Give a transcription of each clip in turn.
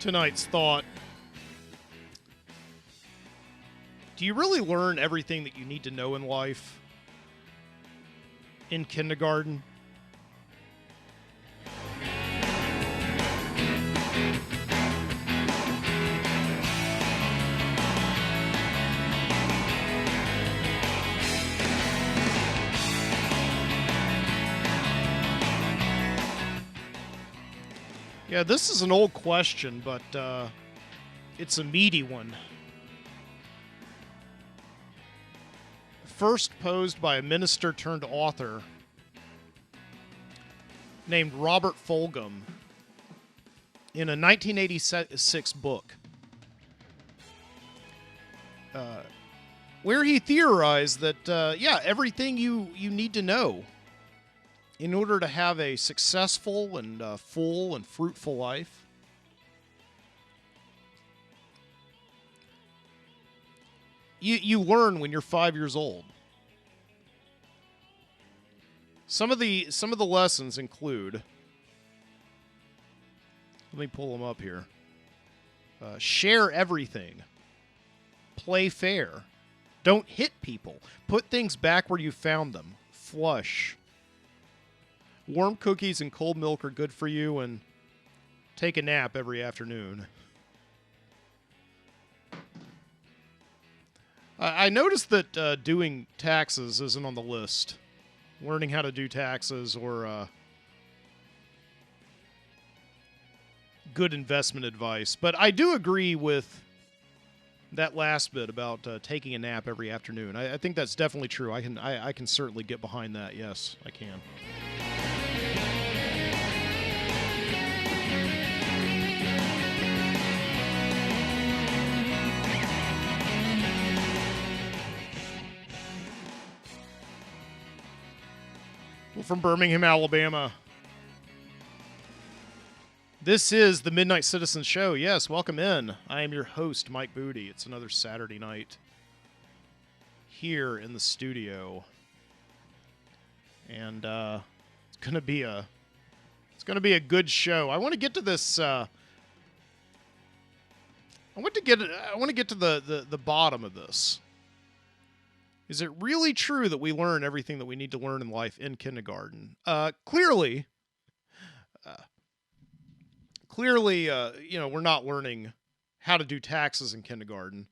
tonight's thought. Do you really learn everything that you need to know in life in kindergarten? Yeah, this is an old question, but it's a meaty one. First posed by a minister turned author named Robert Fulghum in a 1986 book, where he theorized that, everything you need to know in order to have a successful and full and fruitful life. You learn when you're 5 years old. Some of the lessons include, let me pull them up here. Share everything. Play fair. Don't hit people. Put things back where you found them. Flush. Warm cookies and cold milk are good for you, and take a nap every afternoon. I noticed that doing taxes isn't on the list. Learning how to do taxes or good investment advice. But I do agree with that last bit about taking a nap every afternoon. I think that's definitely true. I can certainly get behind that. Yes, I can. From Birmingham, Alabama. This is the Midnight Citizen Show. Yes, welcome in. I am your host, Mike Booty. It's another Saturday night here in the studio, and it's gonna be a good show. I want to get to this. I want to get to the bottom of this. Is it really true that we learn everything that we need to learn in life in kindergarten? Clearly, we're not learning how to do taxes in kindergarten,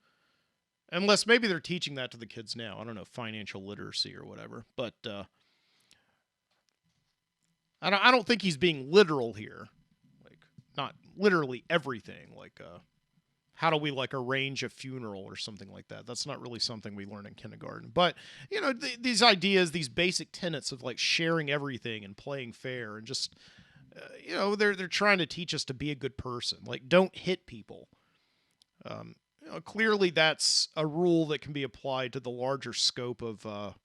unless maybe they're teaching that to the kids now. I don't know, financial literacy or whatever. But I don't think he's being literal here. Like, not literally everything. Like, how do we arrange a funeral or something like that? That's not really something we learn in kindergarten. But, these ideas, these basic tenets of sharing everything and playing fair and just, they're trying to teach us to be a good person. Like, don't hit people. Clearly that's a rule that can be applied to the larger scope of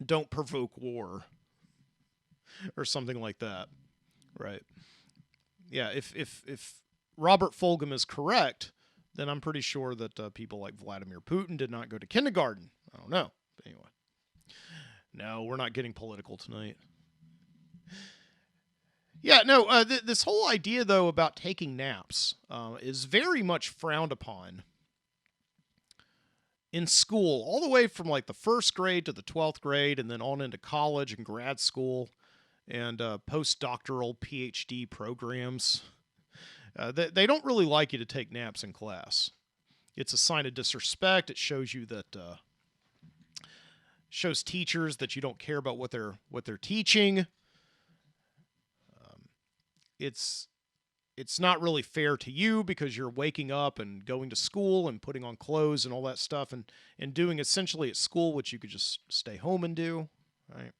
don't provoke war or something like that. Right. Yeah, if Robert Fulghum is correct, then I'm pretty sure that people like Vladimir Putin did not go to kindergarten. I don't know. But anyway. No, we're not getting political tonight. Yeah, no, this whole idea, though, about taking naps is very much frowned upon in school, all the way from the first grade to the 12th grade and then on into college and grad school and postdoctoral PhD programs. They don't really like you to take naps in class. It's a sign of disrespect. It shows you that shows teachers that you don't care about what they're teaching. It's not really fair to you because you're waking up and going to school and putting on clothes and all that stuff and doing essentially at school what you could just stay home and do, right?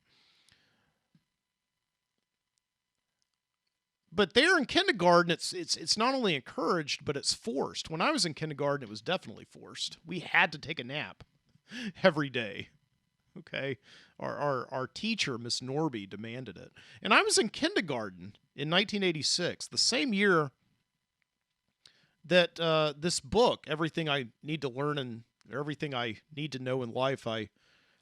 But there in kindergarten, it's not only encouraged, but it's forced. When I was in kindergarten, it was definitely forced. We had to take a nap every day. Okay, our teacher, Miss Norby, demanded it. And I was in kindergarten in 1986, the same year that this book, Everything I Need to Learn and Everything I Need to Know in Life, I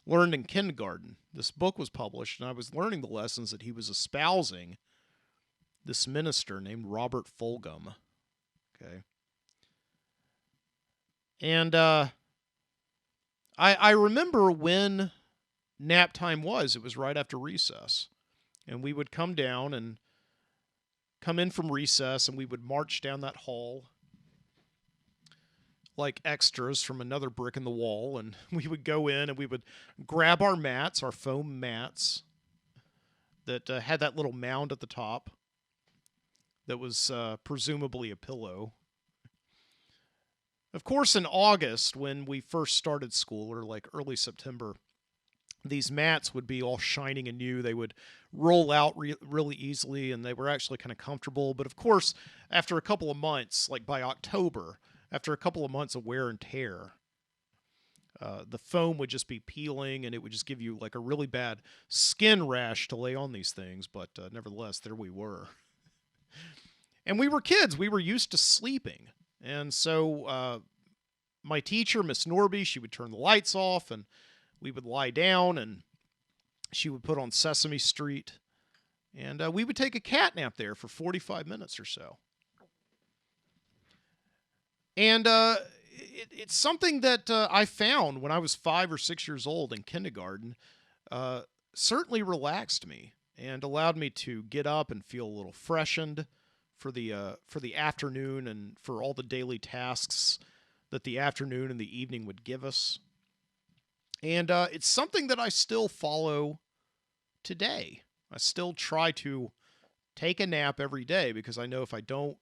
learned in kindergarten. This book was published, and I was learning the lessons that he was espousing, this minister named Robert Fulghum. Okay. And I remember when nap time was. It was right after recess. And we would come down and come in from recess, and we would march down that hall like extras from another brick in the wall. And we would go in and we would grab our mats, our foam mats that had that little mound at the top that was presumably a pillow. Of course, in August, when we first started school, or like early September, these mats would be all shining and new. They would roll out really easily, and they were actually kind of comfortable. But of course, after a couple of months, like by October, after a couple of months of wear and tear, the foam would just be peeling, and it would just give you like a really bad skin rash to lay on these things. But nevertheless, there we were. And we were kids. We were used to sleeping. And so my teacher, Miss Norby, she would turn the lights off, and we would lie down, and she would put on Sesame Street, and we would take a cat nap there for 45 minutes or so. And it's something that I found when I was 5 or 6 years old in kindergarten. Certainly relaxed me and allowed me to get up and feel a little freshened for the afternoon and for all the daily tasks that the afternoon and the evening would give us. And it's something that I still follow today. I still try to take a nap every day because I know if I don't,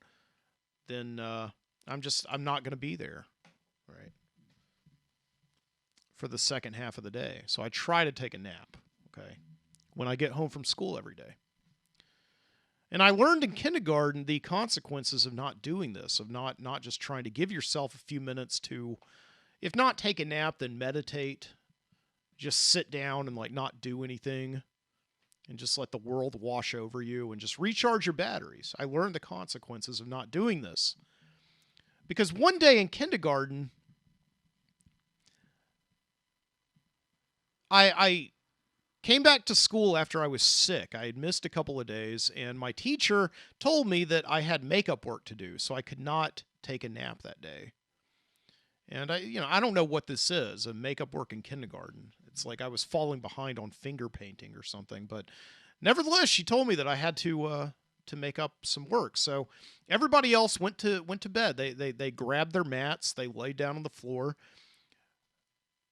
then I'm not going to be there, right, for the second half of the day. So I try to take a nap, okay, when I get home from school every day. And I learned in kindergarten the consequences of not doing this, of not just trying to give yourself a few minutes to, if not take a nap, then meditate. Just sit down and like not do anything and just let the world wash over you and just recharge your batteries. I learned the consequences of not doing this. Because one day in kindergarten, I came back to school after I was sick. I had missed a couple of days, and my teacher told me that I had makeup work to do, so I could not take a nap that day. And I don't know what this is, a makeup work in kindergarten. It's like I was falling behind on finger painting or something. But nevertheless, she told me that I had to make up some work. So everybody else went to bed. They grabbed their mats. They laid down on the floor.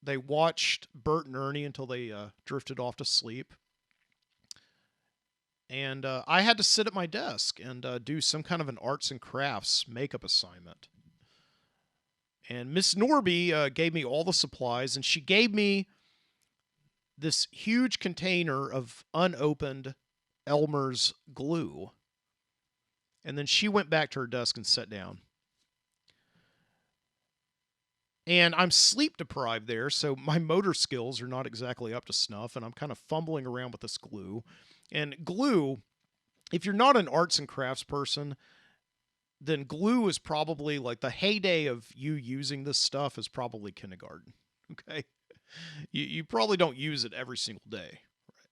They watched Bert and Ernie until they drifted off to sleep. And I had to sit at my desk and do some kind of an arts and crafts makeup assignment. And Miss Norby gave me all the supplies, and she gave me this huge container of unopened Elmer's glue. And then she went back to her desk and sat down. And I'm sleep deprived there, so my motor skills are not exactly up to snuff, and I'm kind of fumbling around with this glue. And glue, if you're not an arts and crafts person, then glue is probably like the heyday of you using this stuff is probably kindergarten. Okay. You probably don't use it every single day. Right?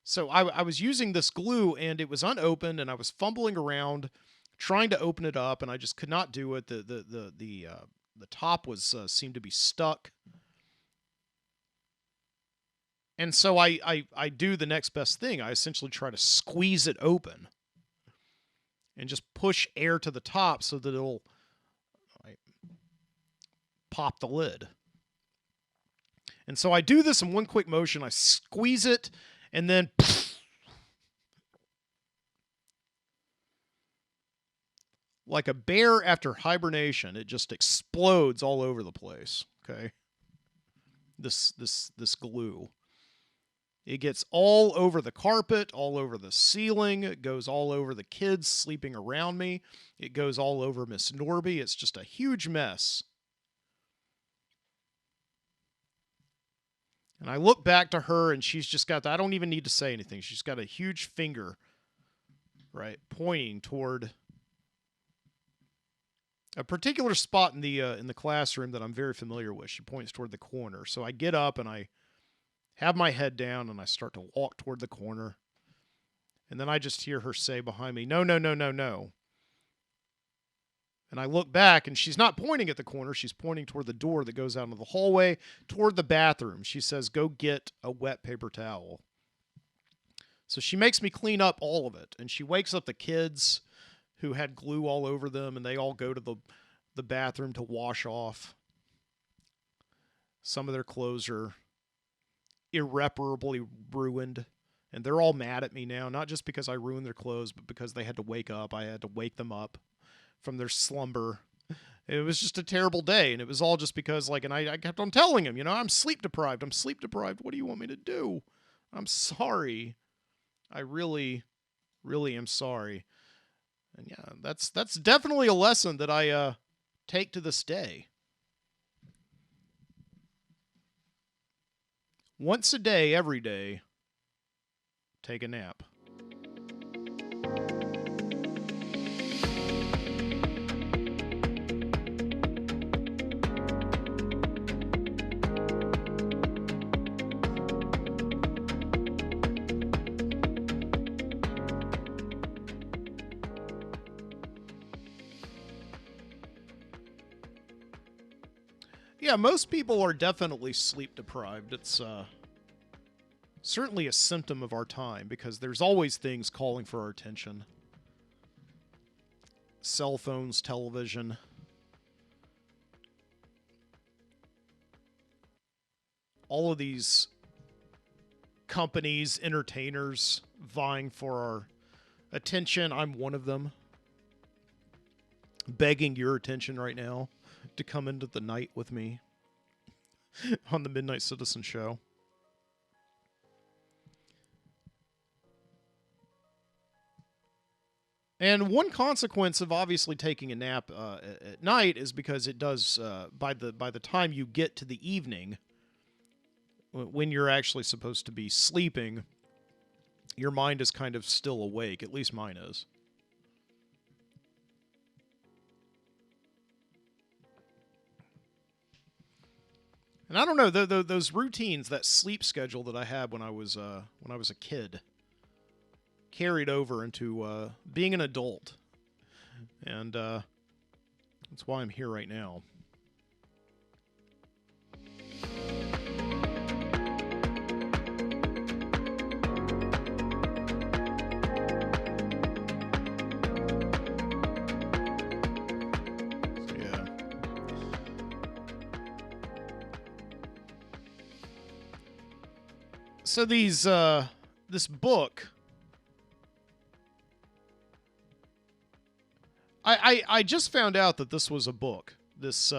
So I was using this glue, and it was unopened, and I was fumbling around trying to open it up, and I just could not do it. The top was seemed to be stuck. And so I do the next best thing. I essentially try to squeeze it open and just push air to the top so that it'll pop the lid. And so I do this in one quick motion. I squeeze it, and then like a bear after hibernation, it just explodes all over the place. Okay, this glue. It gets all over the carpet, all over the ceiling. It goes all over the kids sleeping around me. It goes all over Miss Norby. It's just a huge mess. And I look back to her, and she's just got I don't even need to say anything. She's got a huge finger, right, pointing toward a particular spot in the classroom that I'm very familiar with. She points toward the corner. So I get up and I have my head down, and I start to walk toward the corner. And then I just hear her say behind me, "No, no, no, no, no." And I look back, and she's not pointing at the corner. She's pointing toward the door that goes out into the hallway, toward the bathroom. She says, "Go get a wet paper towel." So she makes me clean up all of it. And she wakes up the kids who had glue all over them, and they all go to the bathroom to wash off. Some of their clothes are irreparably ruined. And they're all mad at me now, not just because I ruined their clothes, but because they had to wake up. I had to wake them up from their slumber. It was just a terrible day, and it was all just because, like, and I kept on telling him, I'm sleep deprived. I'm sleep deprived. What do you want me to do? I'm sorry. I really, really am sorry. And yeah, that's definitely a lesson that I take to this day. Once a day, every day, take a nap. Yeah, most people are definitely sleep deprived. It's certainly a symptom of our time because there's always things calling for our attention. Cell phones, television. All of these companies, entertainers vying for our attention. I'm one of them. Begging your attention right now to come into the night with me on the Midnight Citizen Show. And one consequence of obviously taking a nap at night is because it does by the time you get to the evening, when you're actually supposed to be sleeping, your mind is kind of still awake. At least mine is. And I don't know those routines, that sleep schedule that I had when I was a kid, carried over into being an adult, and that's why I'm here right now. So, yeah. So this book. I just found out that this was a book. This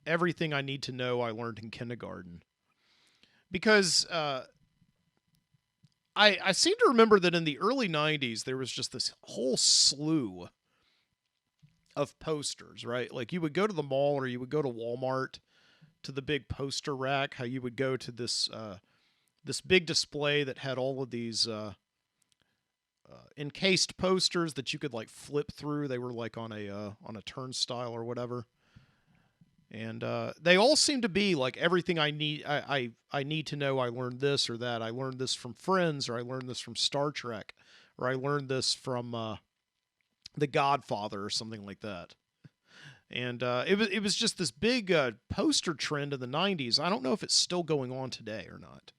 Everything I Need to Know I Learned in Kindergarten. Because I seem to remember that in the early 90s, there was just this whole slew of posters, right? Like you would go to the mall or you would go to Walmart to the big poster rack, how you would go to this big display that had all of these encased posters that you could like flip through. They were like on a turnstile or whatever. And they all seem to be like everything I need. I need to know. I learned this or that. I learned this from Friends, or I learned this from Star Trek, or I learned this from The Godfather, or something like that. And it was just this big poster trend in the '90s. I don't know if it's still going on today or not.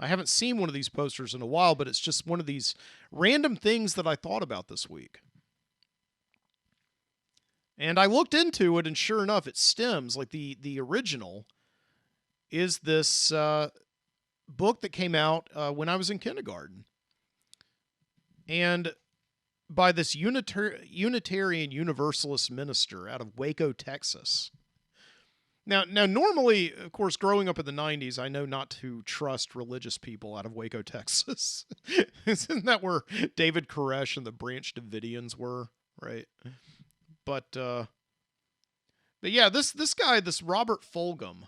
I haven't seen one of these posters in a while, but it's just one of these random things that I thought about this week. And I looked into it, and sure enough, it stems, like the original, is this book that came out when I was in kindergarten. And by this Unitarian Universalist minister out of Waco, Texas. Now, normally, of course, growing up in the 90s, I know not to trust religious people out of Waco, Texas. Isn't that where David Koresh and the Branch Davidians were, right? But yeah, this guy, this Robert Fulghum,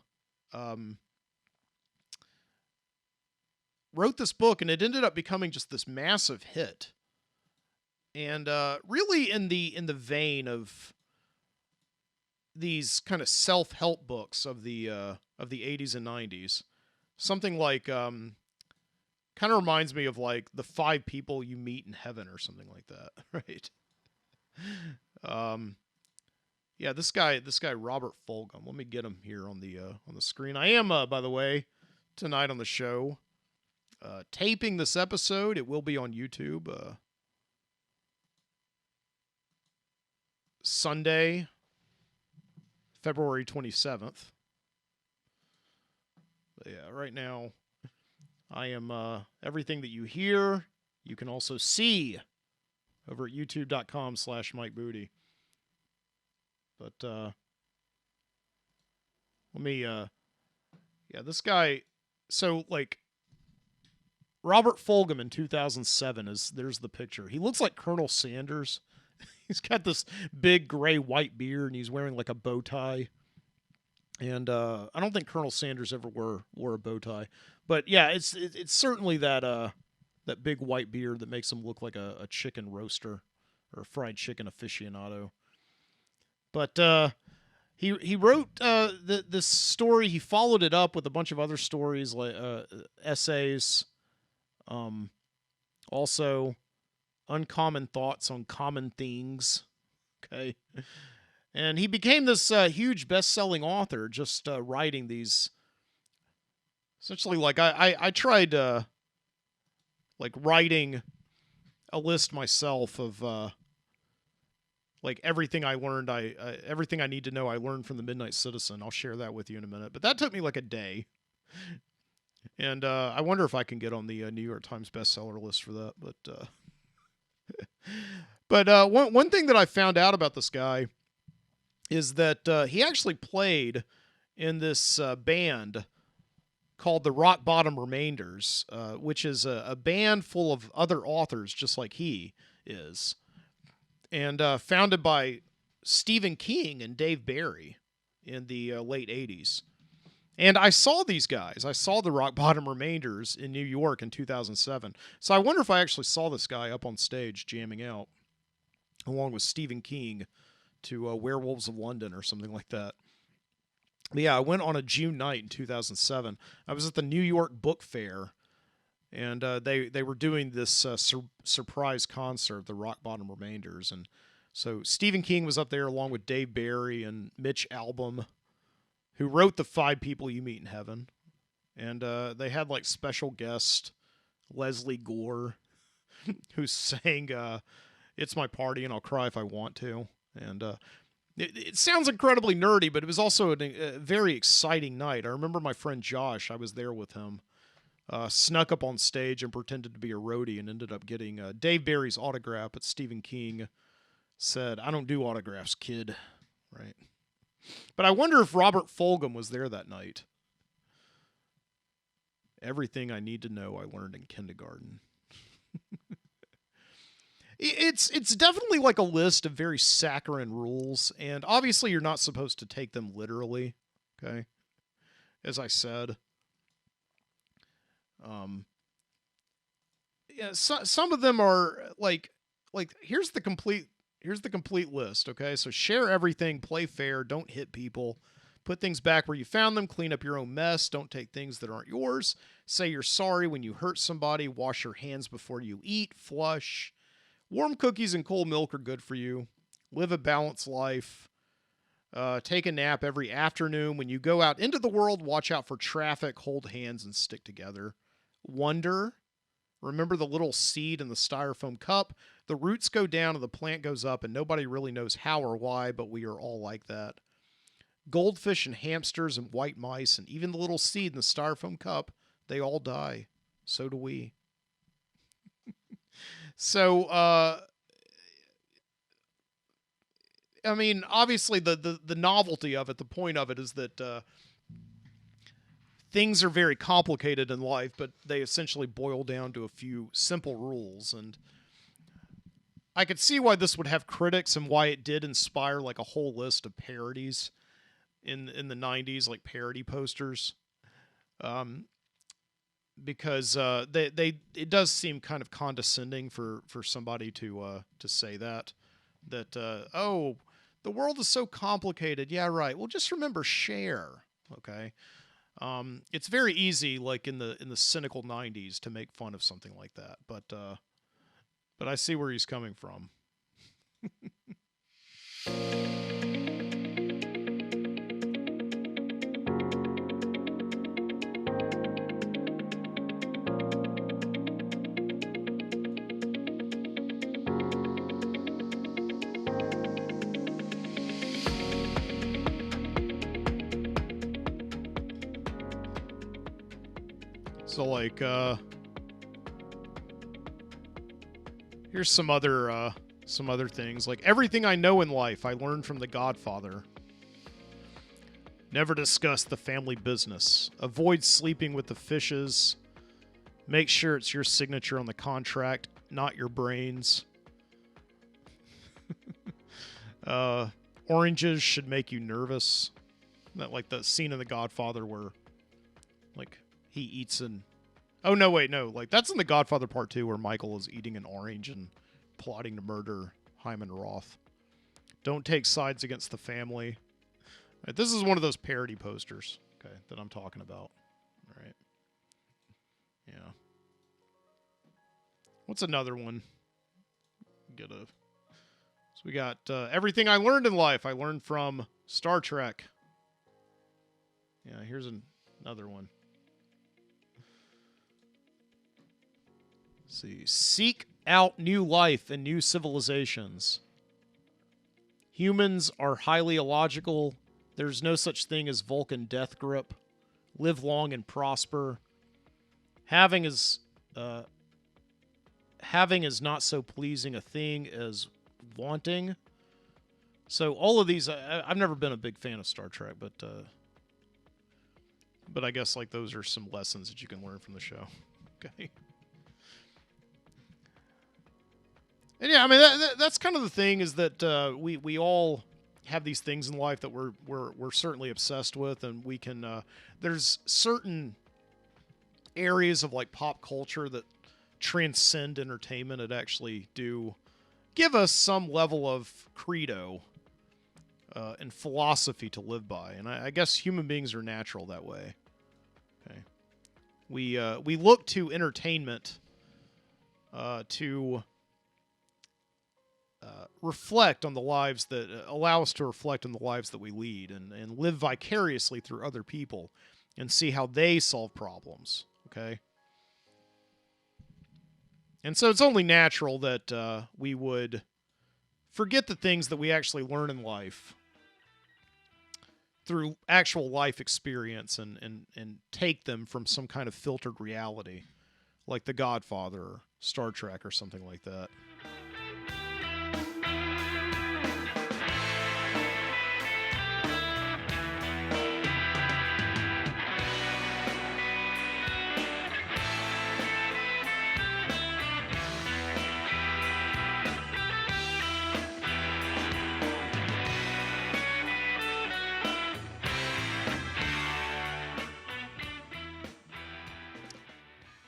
wrote this book, and it ended up becoming just this massive hit, and really in the vein of these kind of self-help books of the 80s and 90s. Something like kind of reminds me of like the 5 people you meet in heaven or something like that, right? Yeah, this guy Robert Fulghum. Let me get him here on the screen. I am, by the way, tonight on the show, taping this episode. It will be on YouTube Sunday, February 27th. But yeah, right now I am everything that you hear. You can also see over at youtube.com/Mike Booty. But let me yeah, this guy, so like Robert Fulghum in 2007 there's the picture. He looks like Colonel Sanders. He's got this big gray white beard and he's wearing like a bow tie. And I don't think Colonel Sanders ever wore a bow tie. But yeah, it's certainly that big white beard that makes him look like a chicken roaster or a fried chicken aficionado. But he wrote this story. He followed it up with a bunch of other stories, like essays, also uncommon thoughts on common things. Okay, and he became this huge best-selling author, just writing these. Essentially, like I tried like writing a list myself of like everything I learned, everything I need to know I learned from the Midnight Citizen. I'll share that with you in a minute. But that took me like a day. And I wonder if I can get on the New York Times bestseller list for that. But one thing that I found out about this guy is that he actually played in this band called the Rock Bottom Remainders, which is a band full of other authors just like he is. And founded by Stephen King and Dave Barry in the late 80s. And I saw these guys. I saw the Rock Bottom Remainders in New York in 2007. So I wonder if I actually saw this guy up on stage jamming out, along with Stephen King, to Werewolves of London or something like that. But yeah, I went on a June night in 2007. I was at the New York Book Fair, and they were doing this surprise concert, the Rock Bottom Remainders. And so Stephen King was up there along with Dave Barry and Mitch Albom, who wrote The Five People You Meet in Heaven. And they had like special guest Leslie Gore, who sang It's My Party and I'll Cry If I Want to. And it sounds incredibly nerdy, but it was also a very exciting night. I remember my friend Josh, I was there with him, snuck up on stage and pretended to be a roadie and ended up getting Dave Barry's autograph, but Stephen King said, "I don't do autographs, kid." Right? But I wonder if Robert Fulghum was there that night. Everything I need to know I learned in kindergarten. It's definitely like a list of very saccharine rules, and obviously you're not supposed to take them literally, okay? As I said. Yeah, some of them are like here's the complete list, okay? So share everything, play fair, don't hit people, put things back where you found them, clean up your own mess, don't take things that aren't yours, say you're sorry when you hurt somebody, wash your hands before you eat, flush. Warm cookies and cold milk are good for you. Live a balanced life. Take a nap every afternoon. When you go out into the world, watch out for traffic, hold hands, and stick together. Wonder. Remember the little seed in the styrofoam cup. The roots go down and the plant goes up, and nobody really knows how or why, but we are all like that. Goldfish and hamsters and white mice, and even the little seed in the styrofoam cup, they all die. So do we. So, I mean, obviously the novelty of it, the point of it is that things are very complicated in life, but they essentially boil down to a few simple rules. And I could see why this would have critics and why it did inspire like a whole list of parodies in the 90s, like parody posters. Because it does seem kind of condescending for somebody to say that oh, the world is so complicated. Yeah, right. Well, just remember, share. Okay. It's very easy, like in the cynical 90s, to make fun of something like that. But I see where he's coming from. So, like, here's some other things. Like, everything I know in life, I learned from The Godfather. Never discuss the family business. Avoid sleeping with the fishes. Make sure it's your signature on the contract, not your brains. Oranges should make you nervous. That, like, the scene in The Godfather where, like, he eats an... Oh, no, wait, no. Like, that's in The Godfather Part 2 where Michael is eating an orange and plotting to murder Hyman Roth. Don't take sides against the family. Right, this is one of those parody posters, okay, that I'm talking about. All right. Yeah. What's another one? So we got everything I learned in life. I learned from Star Trek. Yeah, here's another one. Let's see. Seek out new life and new civilizations. Humans are highly illogical. There's no such thing as Vulcan death grip. Live long and prosper. Having is not so pleasing a thing as wanting. So all of these, I've never been a big fan of Star Trek, but I guess like those are some lessons that you can learn from the show. Okay. And yeah, I mean that's kind of the thing is that we all have these things in life that we're certainly obsessed with, and we can there's certain areas of like pop culture that transcend entertainment and actually do give us some level of credo and philosophy to live by, and I guess human beings are natural that way. Okay, we look to entertainment to reflect on the lives that allow us to reflect on the lives that we lead and live vicariously through other people and see how they solve problems. Okay. And so it's only natural that we would forget the things that we actually learn in life through actual life experience and take them from some kind of filtered reality like The Godfather or Star Trek or something like that.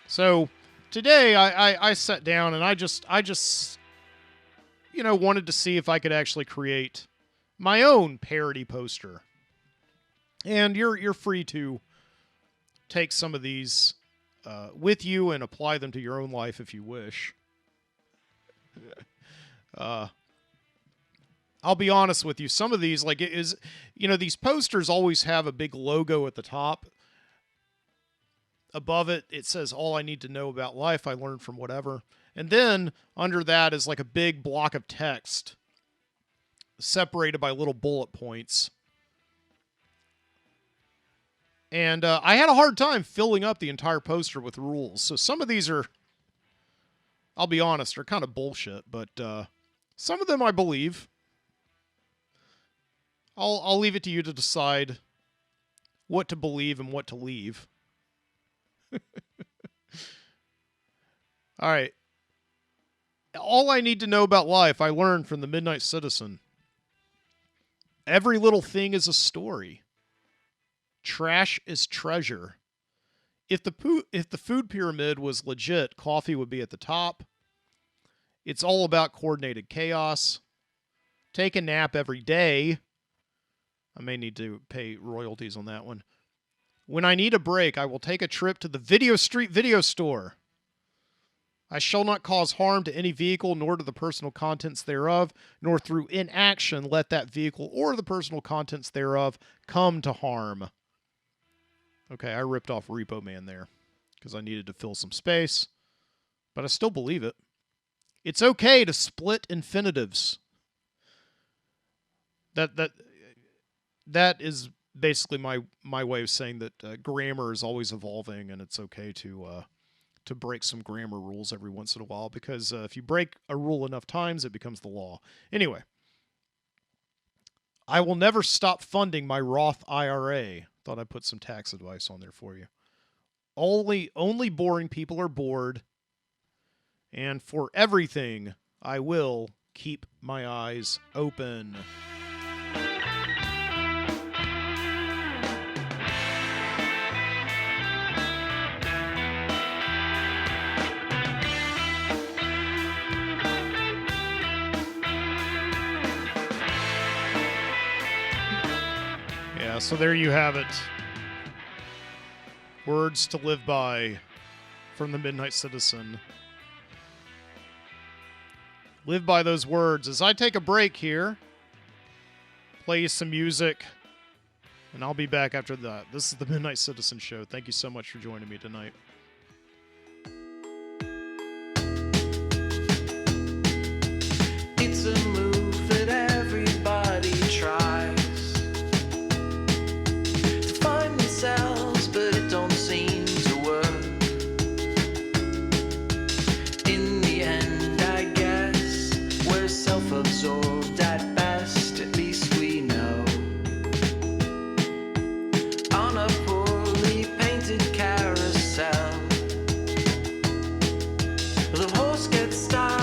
So today I sat down and I just wanted to see if I could actually create my own parody poster. And you're free to take some of these with you and apply them to your own life if you wish. I'll be honest with you. Some of these, like, these posters always have a big logo at the top. Above it, it says, all I need to know about life, I learned from whatever. And then under that is like a big block of text separated by little bullet points. And I had a hard time filling up the entire poster with rules. So some of these are, I'll be honest, are kind of bullshit. But some of them I believe. I'll leave it to you to decide what to believe and what to leave. All right. All I need to know about life, I learned from the Midnight Citizen. Every little thing is a story. Trash is treasure. If the food pyramid was legit, coffee would be at the top. It's all about coordinated chaos. Take a nap every day. I may need to pay royalties on that one. When I need a break, I will take a trip to the Video Street video store. I shall not cause harm to any vehicle, nor to the personal contents thereof, nor through inaction let that vehicle or the personal contents thereof come to harm. Okay, I ripped off Repo Man there because I needed to fill some space, but I still believe it. It's okay to split infinitives. That is basically my way of saying that grammar is always evolving, and it's okay to break some grammar rules every once in a while, because if you break a rule enough times, it becomes the law. Anyway, I will never stop funding my Roth IRA. Thought I'd put some tax advice on there for you. Only boring people are bored, and for everything, I will keep my eyes open. Yeah, so there you have it. Words to live by from the Midnight Citizen. Live by those words. As I take a break here, play some music, and I'll be back after that. This is the Midnight Citizen Show. Thank you so much for joining me tonight. It's a move that everybody tries to find themselves, but it don't seem to work. In the end, I guess we're self-absorbed at best, at least we know. On a poorly painted carousel, the horse gets stuck.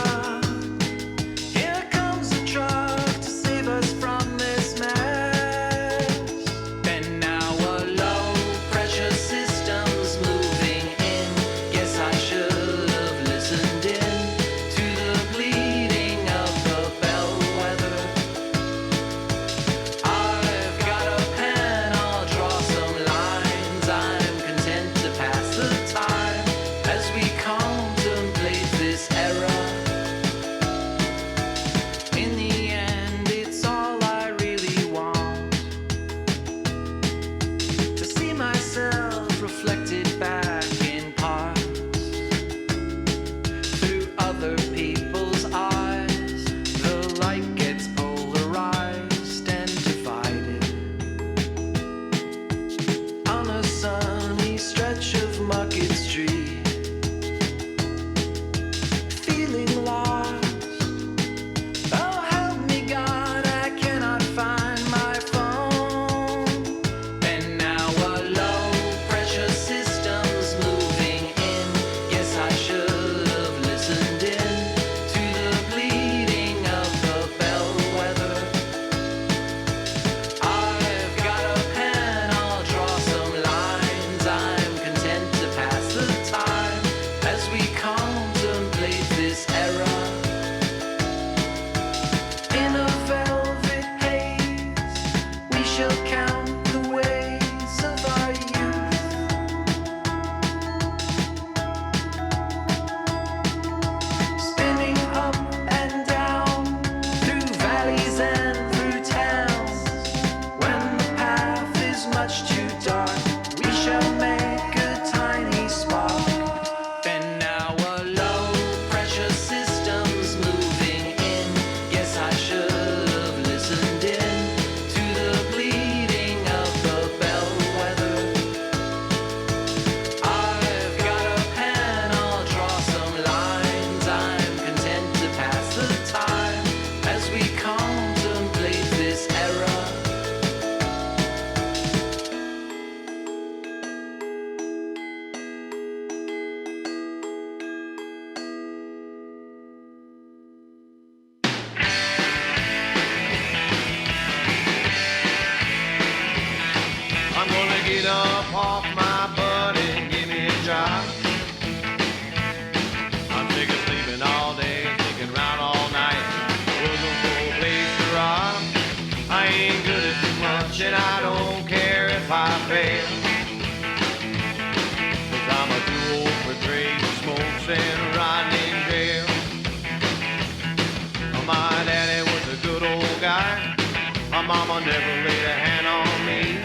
Mama never laid a hand on me.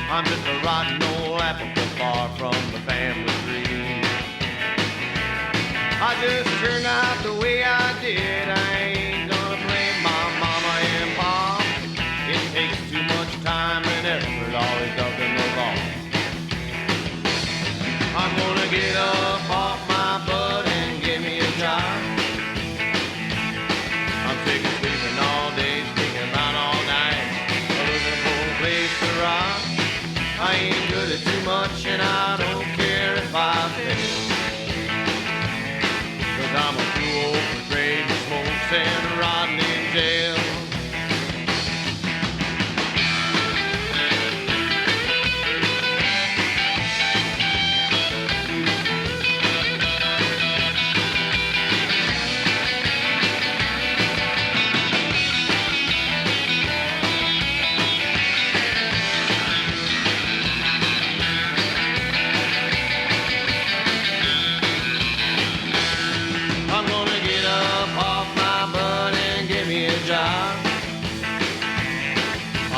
I'm just a rotten old apple far from the family tree. I just turned out the way I did. I ain't gonna blame my mama and pop. It takes too much time and effort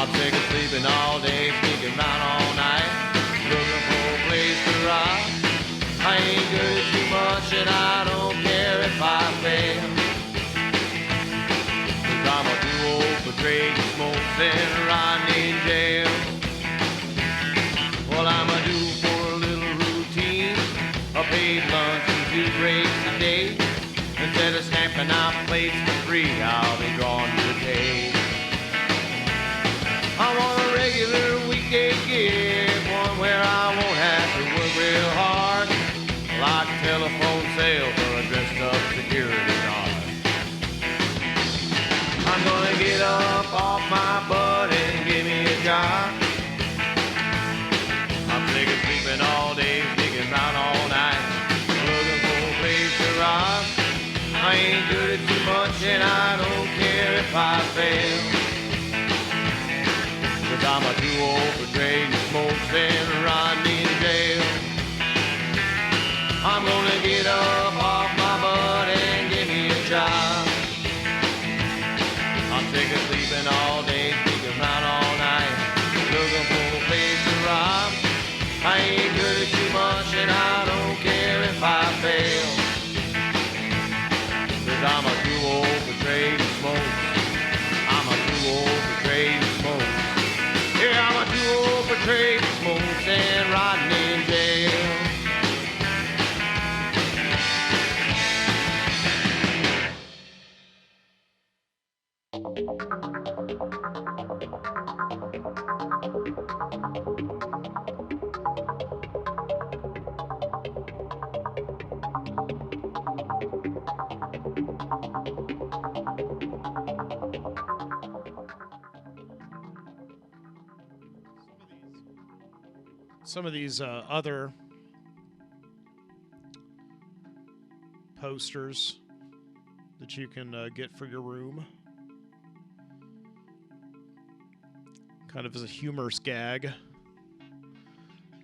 I'm sick of sleeping all day, sneaking around all night, looking for a place to rock. I ain't good at too much and I don't care if I fail. Cause I'm a too old for trading smokes and rotting in jail. Well, I'm a due for a little routine, a paid lunch and 2 breaks a day. Instead of stamping out plates for free, I'll be drawn to the pay. I want a regular weekday gig, one where I won't have to work real hard, like a telephone sales or a dressed up security guard. I'm gonna get up off my butt and give me a job. I'm sick of sleeping all day, sneaking around all night, looking for a place to rob. I ain't good at too much and I don't care if I fail. Cause I'm a too old for trading smokes and rotting in jail. I'm gonna get up off my butt and give me a job. I'm sick of sleeping all day, sneaking around all night, looking for a place to rob. I ain't good at too much and I don't care if I fail. Cause I'm a too old for trading smokes. I'm a too old for trading smokes. Yeah, I'm a too old for trading smokes and rotting in jail. Some of these other posters that you can get for your room, kind of as a humorous gag.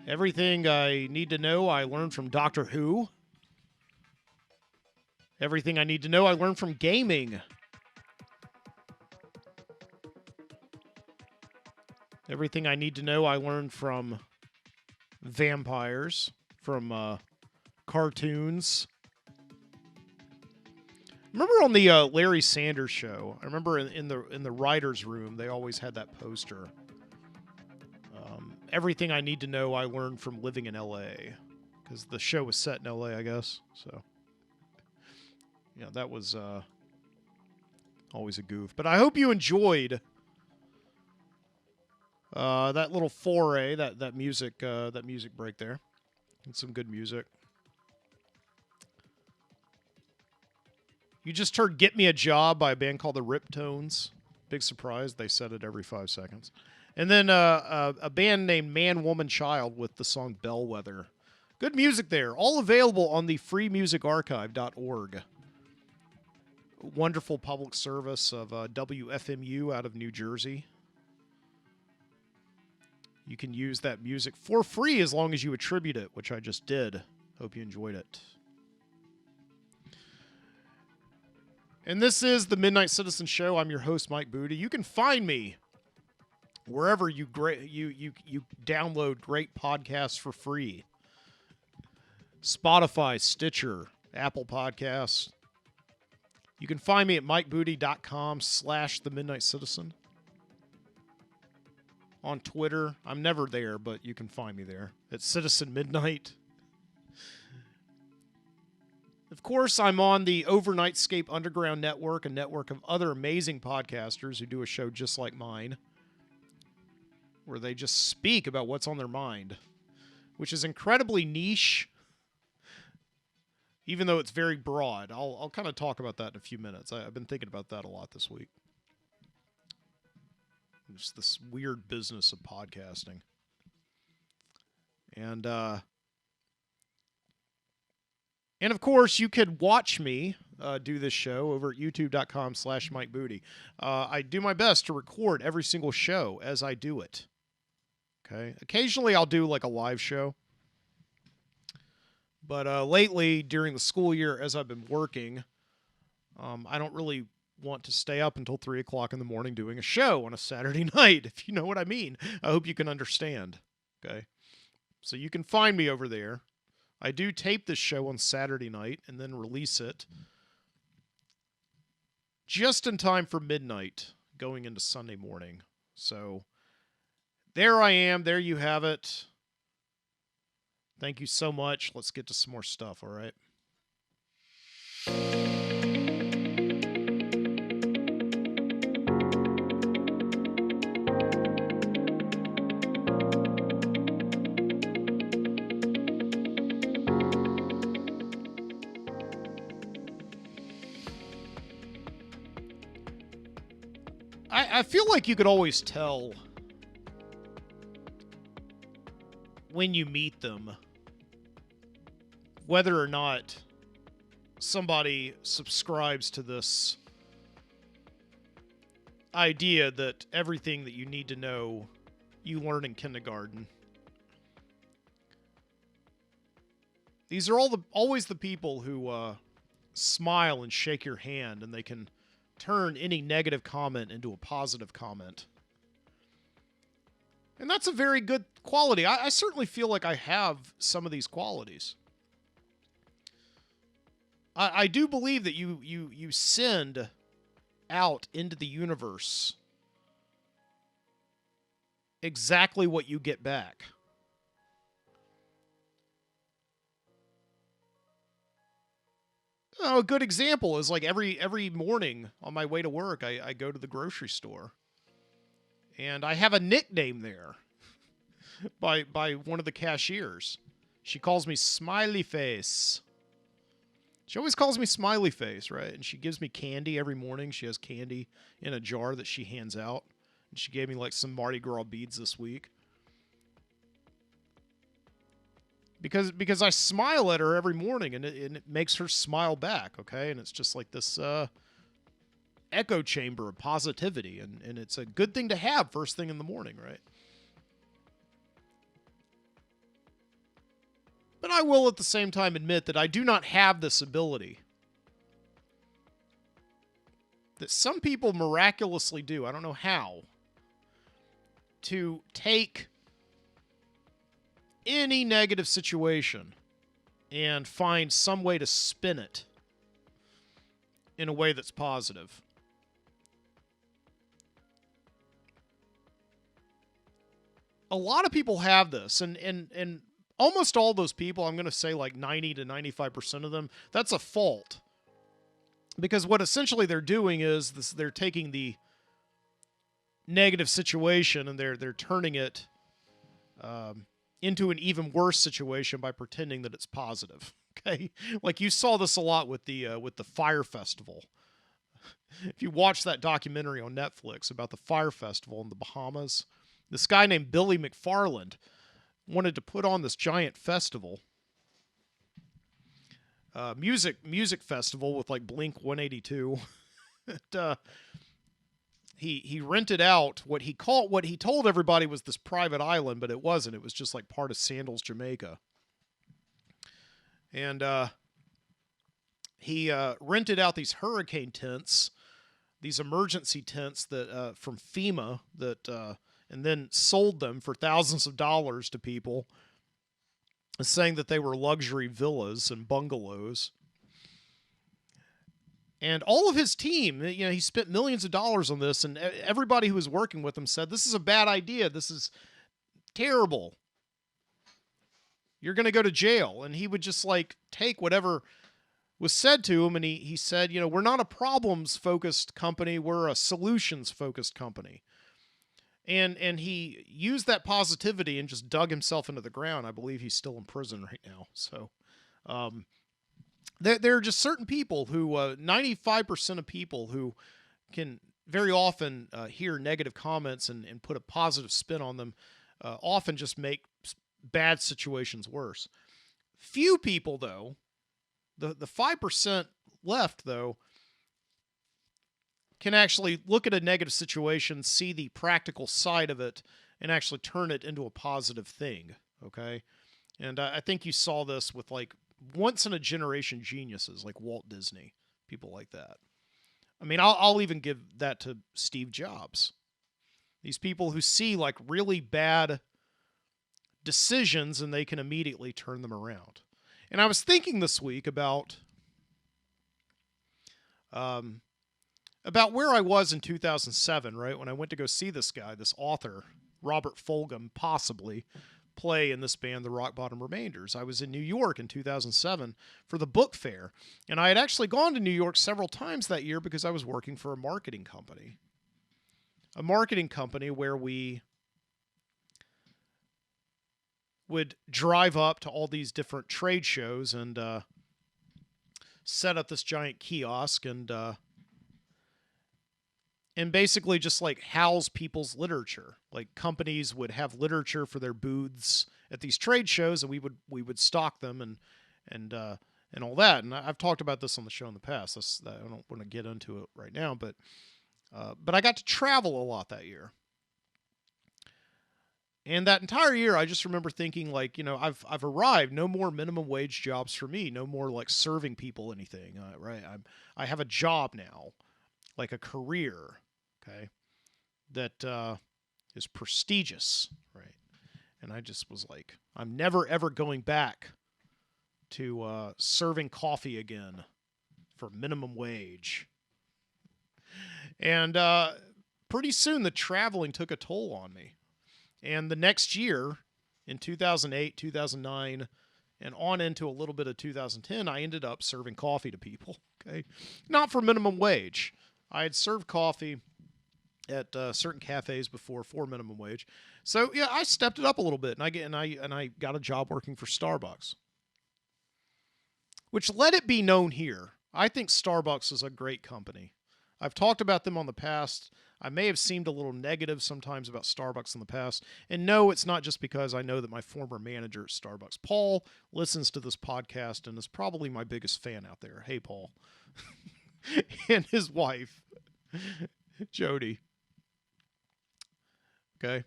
Everything I need to know I learned from Doctor Who. Everything I need to know I learned from gaming. Everything I need to know I learned from vampires, from cartoons. Remember on the Larry Sanders Show, I remember in the writer's room, they always had that poster. Everything I need to know I learned from living in L.A. Because the show was set in L.A., I guess. So, yeah, that was always a goof. But I hope you enjoyed that little foray, that music break there. And some good music. You just heard Get Me a Job by a band called the Riptones. Big surprise. They said it every 5 seconds. And then a band named Man, Woman, Child with the song Bellwether. Good music there. All available on the freemusicarchive.org. Wonderful public service of WFMU out of New Jersey. You can use that music for free as long as you attribute it, which I just did. Hope you enjoyed it. And this is the Midnight Citizen Show. I'm your host, Mike Booty. You can find me wherever you download great podcasts for free. Spotify, Stitcher, Apple Podcasts. You can find me at mikebooty.com/The Midnight Citizen. On Twitter, I'm never there, but you can find me there. It's Citizen Midnight. Of course, I'm on the Overnightscape Underground Network, a network of other amazing podcasters who do a show just like mine, where they just speak about what's on their mind, which is incredibly niche, even though it's very broad. I'll kind of talk about that in a few minutes. I've been thinking about that a lot this week. Just this weird business of podcasting. And of course, you could watch me do this show over at youtube.com/MikeBooty. I do my best to record every single show as I do it. Okay. Occasionally, I'll do like a live show. But lately, during the school year, as I've been working, I don't really want to stay up until 3 o'clock in the morning doing a show on a Saturday night, if you know what I mean. I hope you can understand. Okay. So you can find me over there. I do tape this show on Saturday night and then release it just in time for midnight going into Sunday morning. So there I am. There you have it. Thank you so much. Let's get to some more stuff, all right? I feel like you could always tell when you meet them whether or not somebody subscribes to this idea that everything that you need to know you learn in kindergarten. These are always the people who smile and shake your hand, and they can turn any negative comment into a positive comment. And that's a very good quality. I certainly feel like I have some of these qualities. I do believe that you send out into the universe exactly what you get back. A good example is like every morning on my way to work, I go to the grocery store. And I have a nickname there by one of the cashiers. She calls me Smiley Face. She always calls me Smiley Face, right? And she gives me candy every morning. She has candy in a jar that she hands out. And she gave me like some Mardi Gras beads this week. Because I smile at her every morning, and it makes her smile back, okay? And it's just like this echo chamber of positivity, and it's a good thing to have first thing in the morning, right? But I will at the same time admit that I do not have this ability that some people miraculously do. I don't know how. To take any negative situation and find some way to spin it in a way that's positive. A lot of people have this, and almost all those people, I'm going to say like 90 to 95% of them, that's a fault. Because what essentially they're doing is they're taking the negative situation and they're turning it into an even worse situation by pretending that it's positive. Okay, like you saw this a lot with the Fire Festival. If you watch that documentary on Netflix about the Fire Festival in the Bahamas, this guy named Billy McFarland wanted to put on this giant festival, music festival with like Blink 182. He rented out what he told everybody was this private island, but it wasn't. It was just like part of Sandals, Jamaica. And he rented out these hurricane tents, these emergency tents that from FEMA that and then sold them for thousands of dollars to people, saying that they were luxury villas and bungalows. And all of his team, he spent millions of dollars on this, and everybody who was working with him said, this is a bad idea. This is terrible. You're going to go to jail. And he would just like take whatever was said to him, and he said, we're not a problems-focused company. We're a solutions-focused company. And he used that positivity and just dug himself into the ground. I believe he's still in prison right now. So, there are just certain people who, 95% of people who can very often hear negative comments and put a positive spin on them, often just make bad situations worse. Few people, though, the 5% left, though, can actually look at a negative situation, see the practical side of it, and actually turn it into a positive thing, okay? And I think you saw this with, like, once-in-a-generation geniuses like Walt Disney, people like that. I mean, I'll even give that to Steve Jobs. These people who see like really bad decisions and they can immediately turn them around. And I was thinking this week about where I was in 2007, right? When I went to go see this guy, this author, Robert Fulghum, possibly play in this band, the Rock Bottom Remainders. I was in New York in 2007 for the book fair, and I had actually gone to New York several times that year because I was working for a marketing company. A marketing company where we would drive up to all these different trade shows and set up this giant kiosk and basically just like house people's literature. Like companies would have literature for their booths at these trade shows, and we would stock them and all that. And I've talked about this on the show in the past. I don't want to get into it right now, but I got to travel a lot that year. And that entire year, I just remember thinking, like, I've arrived. No more minimum wage jobs for me. No more like serving people anything. Right? I have a job now, like a career. Okay, that is prestigious, right? And I just was like, I'm never ever going back to serving coffee again for minimum wage. And pretty soon, the traveling took a toll on me. And the next year, in 2008, 2009, and on into a little bit of 2010, I ended up serving coffee to people. Okay, not for minimum wage. I had served coffee at certain cafes before for minimum wage. So yeah, I stepped it up a little bit, and I got a job working for Starbucks. Which, let it be known here, I think Starbucks is a great company. I've talked about them on the past. I may have seemed a little negative sometimes about Starbucks in the past. And no, it's not just because I know that my former manager at Starbucks, Paul, listens to this podcast and is probably my biggest fan out there. Hey, Paul. And his wife, Jody. Okay.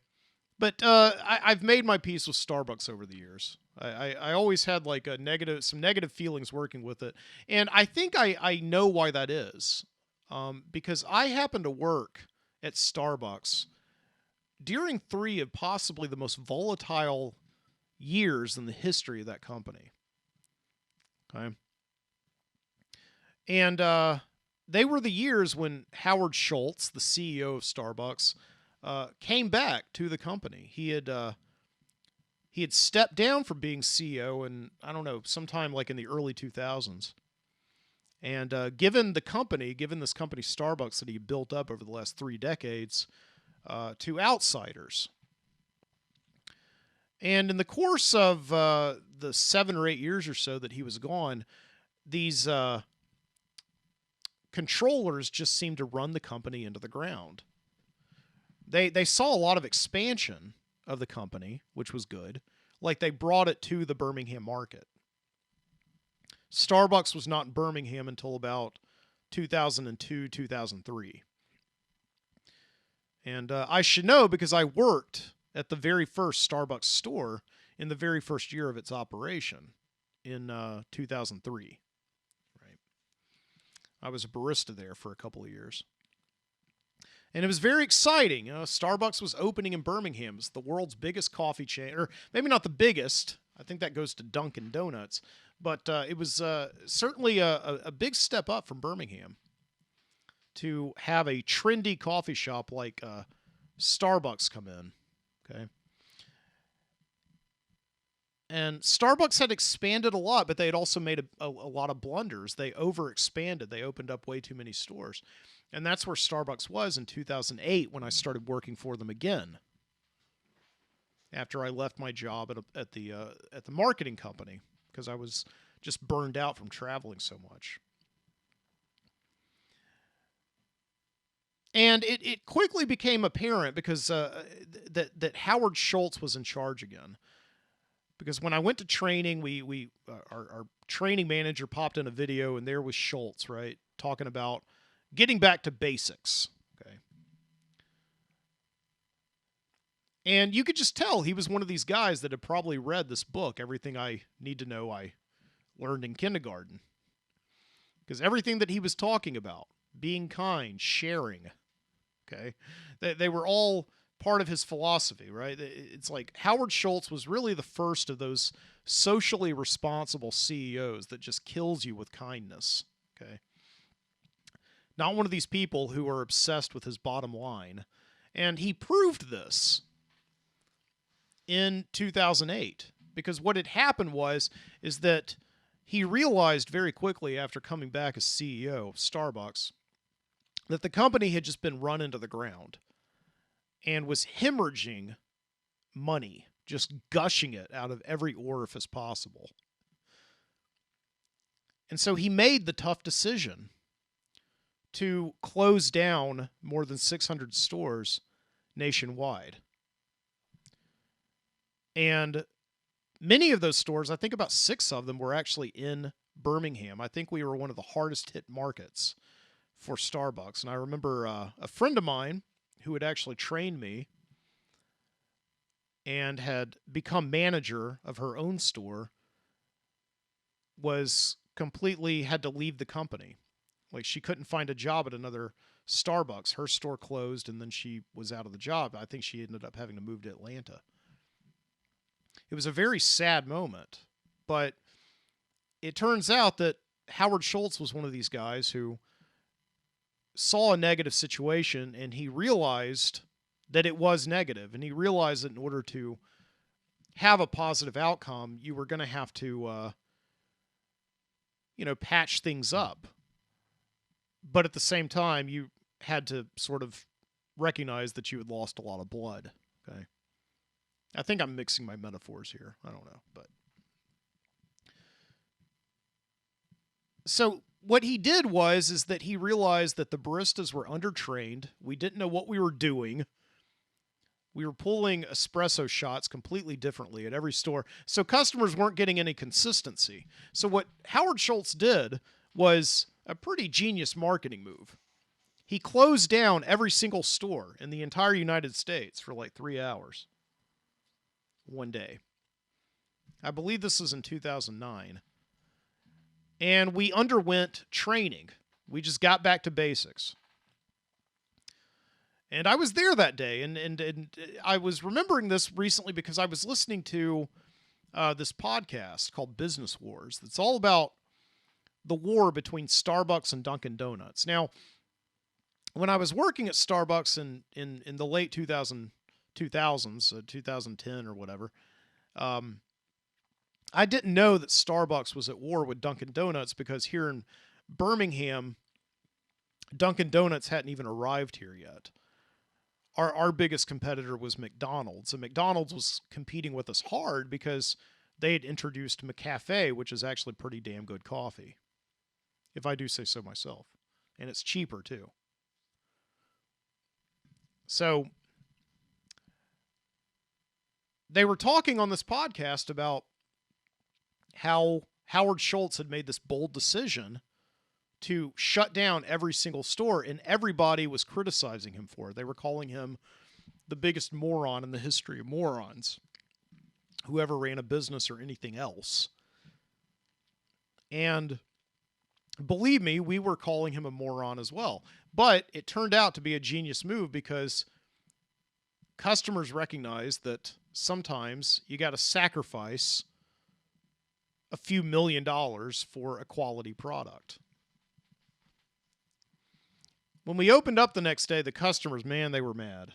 But I've made my peace with Starbucks over the years. I always had like some negative feelings working with it. And I think I know why that is. Because I happen to work at Starbucks during 3 of possibly the most volatile years in the history of that company. Okay. And they were the years when Howard Schultz, the CEO of Starbucks, came back to the company. He had stepped down from being CEO in, I don't know, sometime like in the early 2000s. And given this company, Starbucks, that he built up over the last 3 decades to outsiders. And in the course of the 7 or 8 years or so that he was gone, these controllers just seemed to run the company into the ground. They saw a lot of expansion of the company, which was good. Like they brought it to the Birmingham market. Starbucks was not in Birmingham until about 2002, 2003. And I should know because I worked at the very first Starbucks store in the very first year of its operation in 2003. Right. I was a barista there for a couple of years. And it was very exciting. Starbucks was opening in Birmingham. It's the world's biggest coffee chain, or maybe not the biggest. I think that goes to Dunkin' Donuts. But it was certainly a big step up from Birmingham to have a trendy coffee shop like Starbucks come in. Okay. And Starbucks had expanded a lot, but they had also made a lot of blunders. They overexpanded. They opened up way too many stores. And that's where Starbucks was in 2008 when I started working for them again. After I left my job at the marketing company, because I was just burned out from traveling so much. And it quickly became apparent because that Howard Schultz was in charge again. Because when I went to training, our training manager popped in a video, and there was Schultz, right, talking about getting back to basics. Okay. And you could just tell he was one of these guys that had probably read this book, Everything I Need to Know I Learned in Kindergarten. Because everything that he was talking about being kind, sharing. Okay, they were all part of his philosophy, right? It's like Howard Schultz was really the first of those socially responsible CEOs that just kills you with kindness. Okay, not one of these people who are obsessed with his bottom line, and he proved this in 2008, because what had happened is that he realized very quickly after coming back as CEO of Starbucks that the company had just been run into the ground and was hemorrhaging money, just gushing it out of every orifice possible. And so he made the tough decision to close down more than 600 stores nationwide. And many of those stores, I think about 6 of them, were actually in Birmingham. I think we were one of the hardest hit markets for Starbucks. And I remember a friend of mine who had actually trained me and had become manager of her own store was completely had to leave the company. Like, she couldn't find a job at another Starbucks. Her store closed, and then she was out of the job. I think she ended up having to move to Atlanta. It was a very sad moment, but it turns out that Howard Schultz was one of these guys who saw a negative situation, and he realized that it was negative, and he realized that in order to have a positive outcome, you were going to have to, patch things up. But at the same time, you had to sort of recognize that you had lost a lot of blood. Okay. I think I'm mixing my metaphors here. I don't know, but so what he did is that he realized that the baristas were undertrained. We didn't know what we were doing. We were pulling espresso shots completely differently at every store. So customers weren't getting any consistency. So what Howard Schultz did was a pretty genius marketing move. He closed down every single store in the entire United States for like 3 hours. One day. I believe this was in 2009. And we underwent training. We just got back to basics. And I was there that day, and I was remembering this recently because I was listening to this podcast called Business Wars. That's all about the war between Starbucks and Dunkin' Donuts. Now, when I was working at Starbucks in the late 2000s, 2010 or whatever, I didn't know that Starbucks was at war with Dunkin' Donuts because here in Birmingham, Dunkin' Donuts hadn't even arrived here yet. Our biggest competitor was McDonald's, and McDonald's was competing with us hard because they had introduced McCafe, which is actually pretty damn good coffee, if I do say so myself. And it's cheaper, too. So they were talking on this podcast about how Howard Schultz had made this bold decision to shut down every single store, and everybody was criticizing him for it. They were calling him the biggest moron in the history of morons, whoever ran a business or anything else. And believe me, we were calling him a moron as well. But it turned out to be a genius move because customers recognized that sometimes you got to sacrifice a few $1 million for a quality product. When we opened up the next day, the customers, man, they were mad.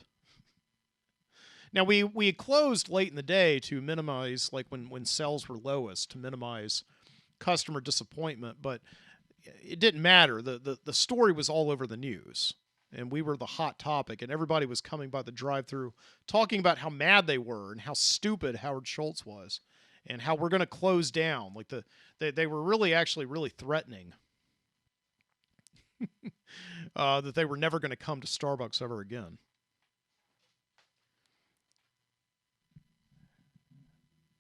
Now, we had closed late in the day to minimize, like when sales were lowest, to minimize customer disappointment, but it didn't matter. The story was all over the news, and we were the hot topic, and everybody was coming by the drive-thru talking about how mad they were and how stupid Howard Schultz was and how we're going to close down. Like they were really threatening that they were never going to come to Starbucks ever again.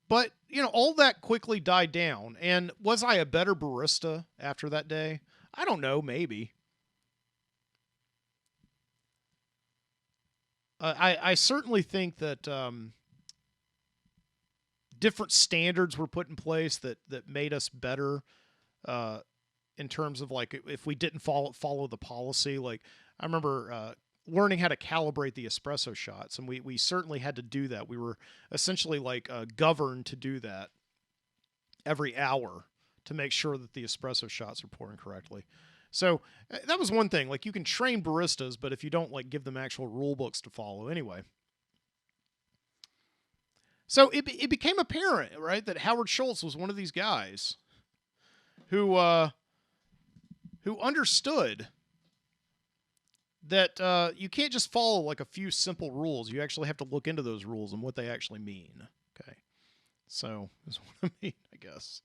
But, all that quickly died down. And was I a better barista after that day? I don't know, maybe. I certainly think that different standards were put in place that made us better in terms of like if we didn't follow the policy. Like I remember learning how to calibrate the espresso shots, and we certainly had to do that. We were essentially like governed to do that every hour to make sure that the espresso shots are pouring correctly. So that was one thing. Like you can train baristas, but if you don't like give them actual rule books to follow, anyway. So it became apparent, right, that Howard Schultz was one of these guys who understood that you can't just follow like a few simple rules. You actually have to look into those rules and what they actually mean. Okay, so that's what I mean, I guess.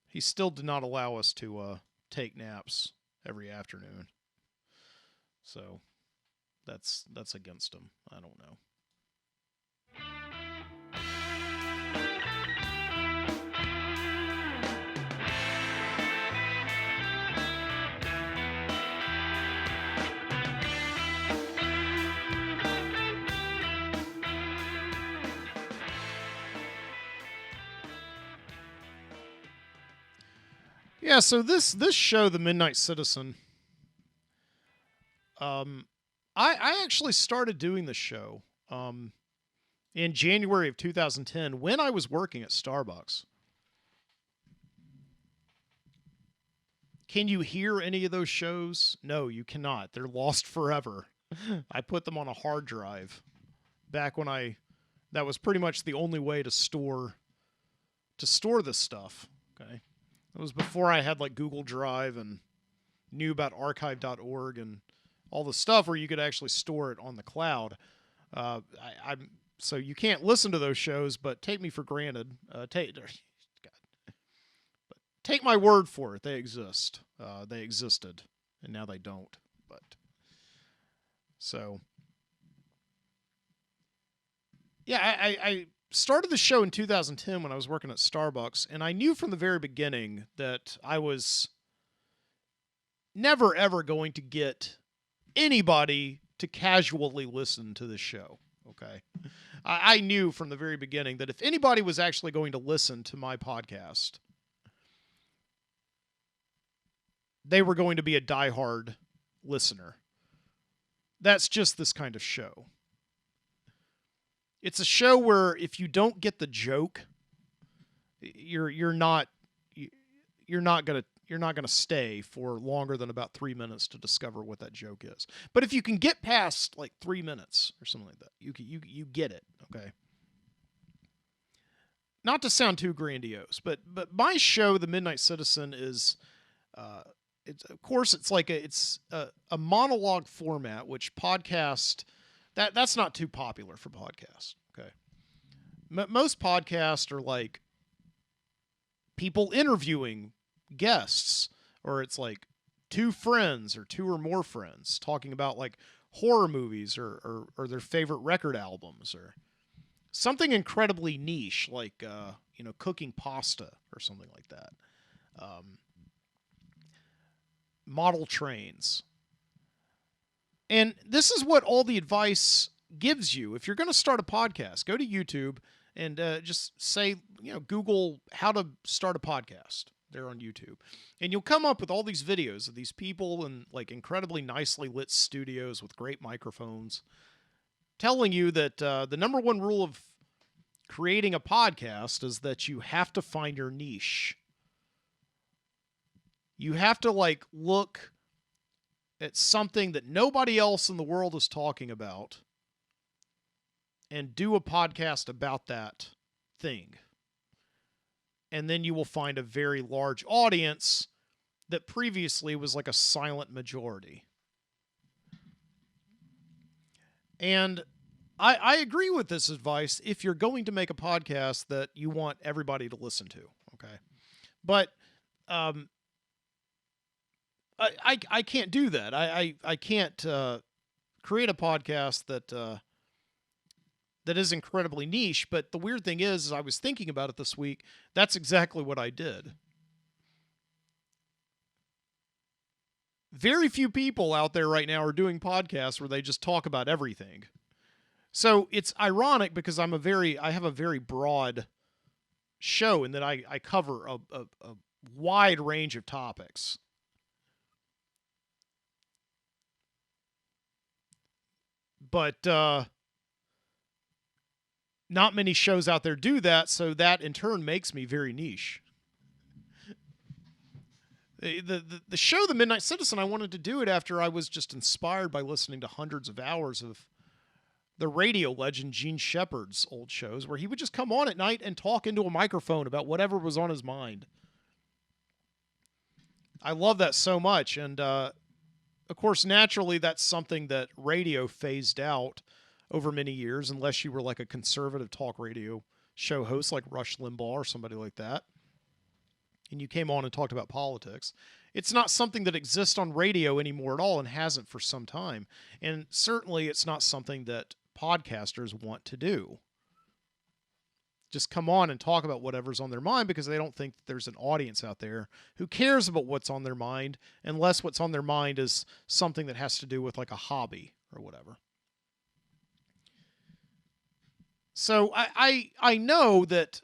He still did not allow us to take naps every afternoon. So that's against him. I don't know. Yeah, so this show, The Midnight Citizen, I actually started doing this show in January of 2010 when I was working at Starbucks. Can you hear any of those shows? No, you cannot. They're lost forever. I put them on a hard drive back when that was pretty much the only way to store this stuff. Okay. It was before I had like Google Drive and knew about archive.org and all the stuff where you could actually store it on the cloud. So you can't listen to those shows, but take me for granted. Take my word for it. They exist. They existed, and now they don't. But so, yeah, I started the show in 2010 when I was working at Starbucks, and I knew from the very beginning that I was never, ever going to get anybody to casually listen to this show, okay? I knew from the very beginning that if anybody was actually going to listen to my podcast, they were going to be a diehard listener. That's just this kind of show. It's a show where if you don't get the joke, you're not gonna stay for longer than about 3 minutes to discover what that joke is. But if you can get past like 3 minutes or something like that, you get it. Okay. Not to sound too grandiose, but my show, The Midnight Citizen, is it's of course it's like a monologue format, which podcast. That's not too popular for podcasts, okay? Most podcasts are like people interviewing guests, or it's like two friends or two or more friends talking about like horror movies or their favorite record albums or something incredibly niche like cooking pasta or something like that. Model trains. And this is what all the advice gives you. If you're going to start a podcast, go to YouTube and just say, Google how to start a podcast there on YouTube. And you'll come up with all these videos of these people in like incredibly nicely lit studios with great microphones telling you that the number one rule of creating a podcast is that you have to find your niche. You have to like look at something that nobody else in the world is talking about and do a podcast about that thing. And then you will find a very large audience that previously was like a silent majority. And I agree with this advice if you're going to make a podcast that you want everybody to listen to, okay? But I can't do that. I can't create a podcast that is incredibly niche. But the weird thing is I was thinking about it this week. That's exactly what I did. Very few people out there right now are doing podcasts where they just talk about everything. So it's ironic because I have a very broad show in that I cover wide range of topics. But not many shows out there do that, so that in turn makes me very niche. The show, The Midnight Citizen, I wanted to do it after I was just inspired by listening to hundreds of hours of the radio legend Gene Shepard's old shows, where he would just come on at night and talk into a microphone about whatever was on his mind. I love that so much, and of course, naturally, that's something that radio phased out over many years, unless you were like a conservative talk radio show host like Rush Limbaugh or somebody like that, and you came on and talked about politics. It's not something that exists on radio anymore at all, and hasn't for some time. And certainly it's not something that podcasters want to do. Just come on and talk about whatever's on their mind, because they don't think that there's an audience out there who cares about what's on their mind, unless what's on their mind is something that has to do with like a hobby or whatever. So I know that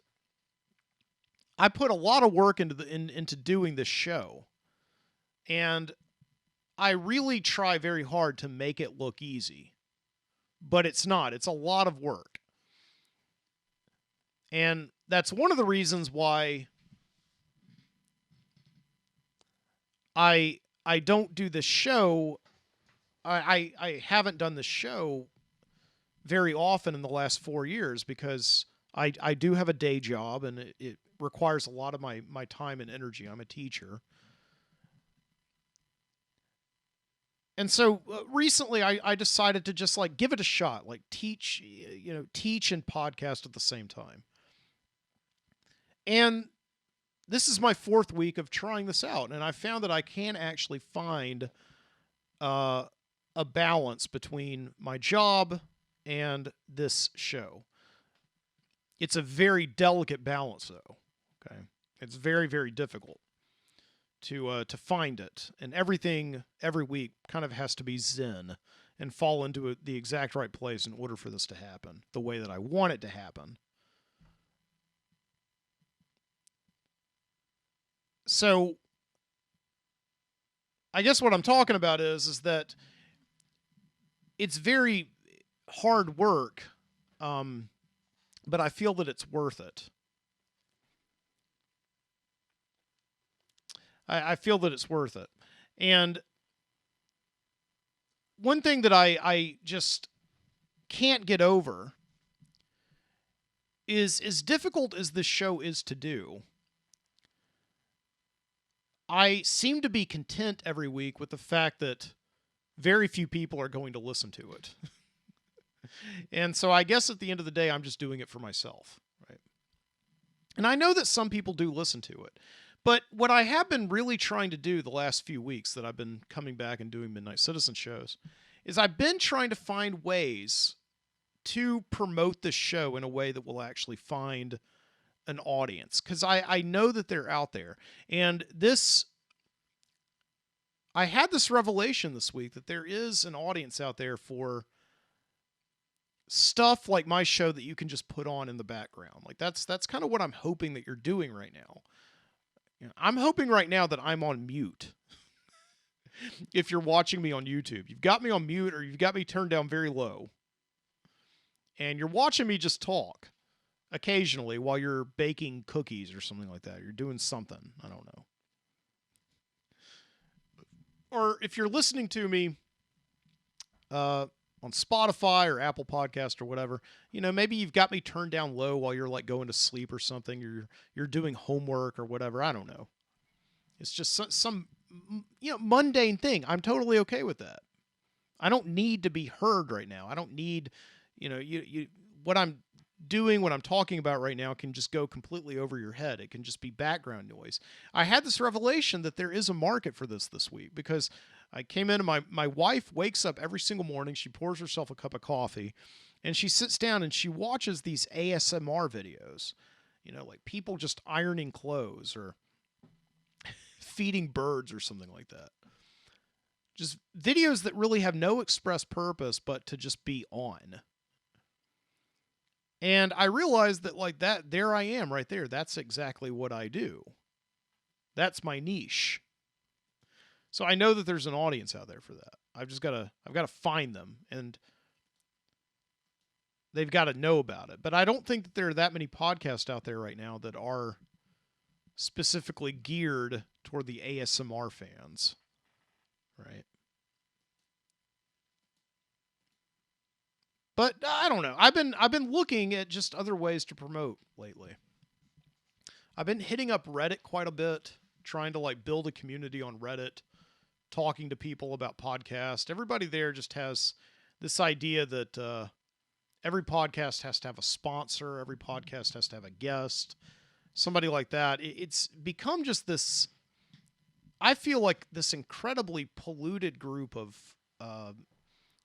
I put a lot of work into doing this show, and I really try very hard to make it look easy, but it's not. It's a lot of work. And that's one of the reasons why I don't do this show. I haven't done this show very often in the last 4 years, because I do have a day job, and it requires a lot of my time and energy. I'm a teacher. And so recently I decided to just like give it a shot, like teach and podcast at the same time. And this is my 4th week of trying this out, and I found that I can actually find a balance between my job and this show. It's a very delicate balance, though. Okay, it's very, very difficult to find it, and everything every week kind of has to be zen and fall into the exact right place in order for this to happen the way that I want it to happen. So I guess what I'm talking about is that it's very hard work, but I feel that it's worth it. I feel that it's worth it. And one thing that I just can't get over is, as difficult as this show is to do, I seem to be content every week with the fact that very few people are going to listen to it. And so I guess at the end of the day, I'm just doing it for myself, right? And I know that some people do listen to it. But what I have been really trying to do the last few weeks that I've been coming back and doing Midnight Citizen shows is I've been trying to find ways to promote this show in a way that will actually find an audience, because I know that they're out there. And I had this revelation this week that there is an audience out there for stuff like my show that you can just put on in the background. Like that's kind of what I'm hoping that you're doing right now. You know, I'm hoping right now that I'm on mute. If you're watching me on YouTube, you've got me on mute, or you've got me turned down very low, and you're watching me just talk occasionally while you're baking cookies or something like that. You're doing something. I don't know. Or if you're listening to me on Spotify or Apple Podcast or whatever, maybe you've got me turned down low while you're like going to sleep or something, or you're doing homework or whatever. I don't know. It's just some mundane thing. I'm totally okay with that. I don't need to be heard right now. I don't need, what I'm doing, what I'm talking about right now can just go completely over your head. It can just be background noise. I had this revelation that there is a market for this week, because I came in and my wife wakes up every single morning. She pours herself a cup of coffee, and she sits down and she watches these ASMR videos, like people just ironing clothes or feeding birds or something like that. Just videos that really have no express purpose but to just be on. And I realized that there I am right there. That's exactly what I do. That's my niche. So I know that there's an audience out there for that. I've got to find them, and they've got to know about it. But I don't think that there are that many podcasts out there right now that are specifically geared toward the ASMR fans, right? But I don't know. I've been looking at just other ways to promote lately. I've been hitting up Reddit quite a bit, trying to like build a community on Reddit, talking to people about podcasts. Everybody there just has this idea that every podcast has to have a sponsor, every podcast has to have a guest, somebody like that. It's become just this, I feel like this incredibly polluted group of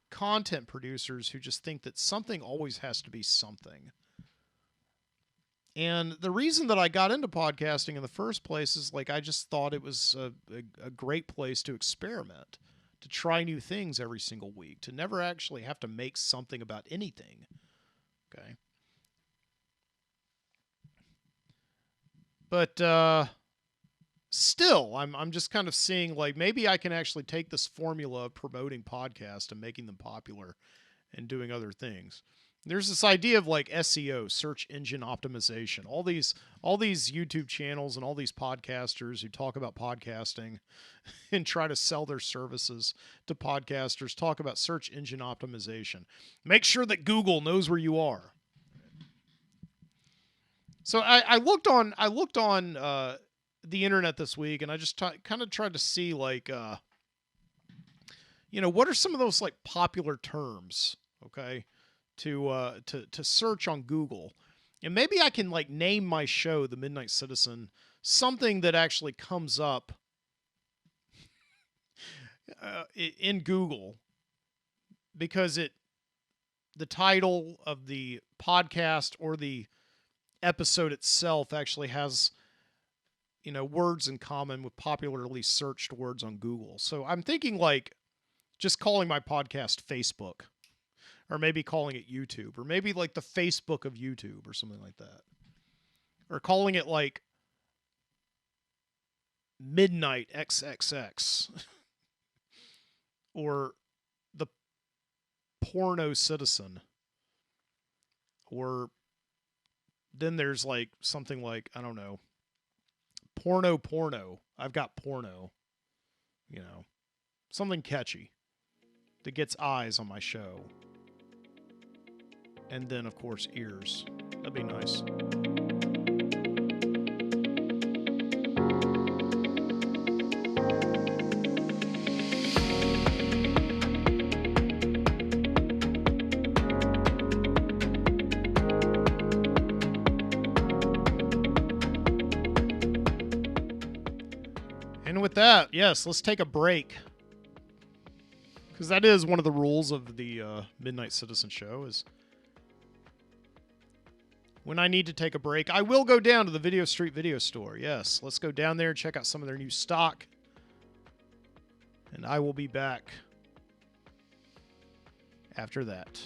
content producers who just think that something always has to be something. And the reason that I got into podcasting in the first place is like I just thought it was a great place to experiment, to try new things every single week, to never actually have to make something about anything. Okay. But still, I'm just kind of seeing like maybe I can actually take this formula of promoting podcasts and making them popular and doing other things. There's this idea of like SEO, search engine optimization. All these YouTube channels and all these podcasters who talk about podcasting and try to sell their services to podcasters talk about search engine optimization. Make sure that Google knows where you are. So I looked on the internet this week, and I just kind of tried to see like what are some of those like popular terms, okay, to search on Google. And maybe I can like name my show, The Midnight Citizen, something that actually comes up in Google, because the title of the podcast or the episode itself actually has words in common with popularly searched words on Google. So I'm thinking like just calling my podcast Facebook, or maybe calling it YouTube, or maybe like the Facebook of YouTube or something like that. Or calling it like Midnight XXX. Or the Porno Citizen. Or then there's like something like, I don't know, Porno. I've got porno. Something catchy that gets eyes on my show. And then, of course, ears. That'd be nice. And with that, yes, let's take a break. Because that is one of the rules of the Midnight Citizen show is when I need to take a break, I will go down to the Video Street Video Store. Yes, let's go down there and check out some of their new stock. And I will be back after that.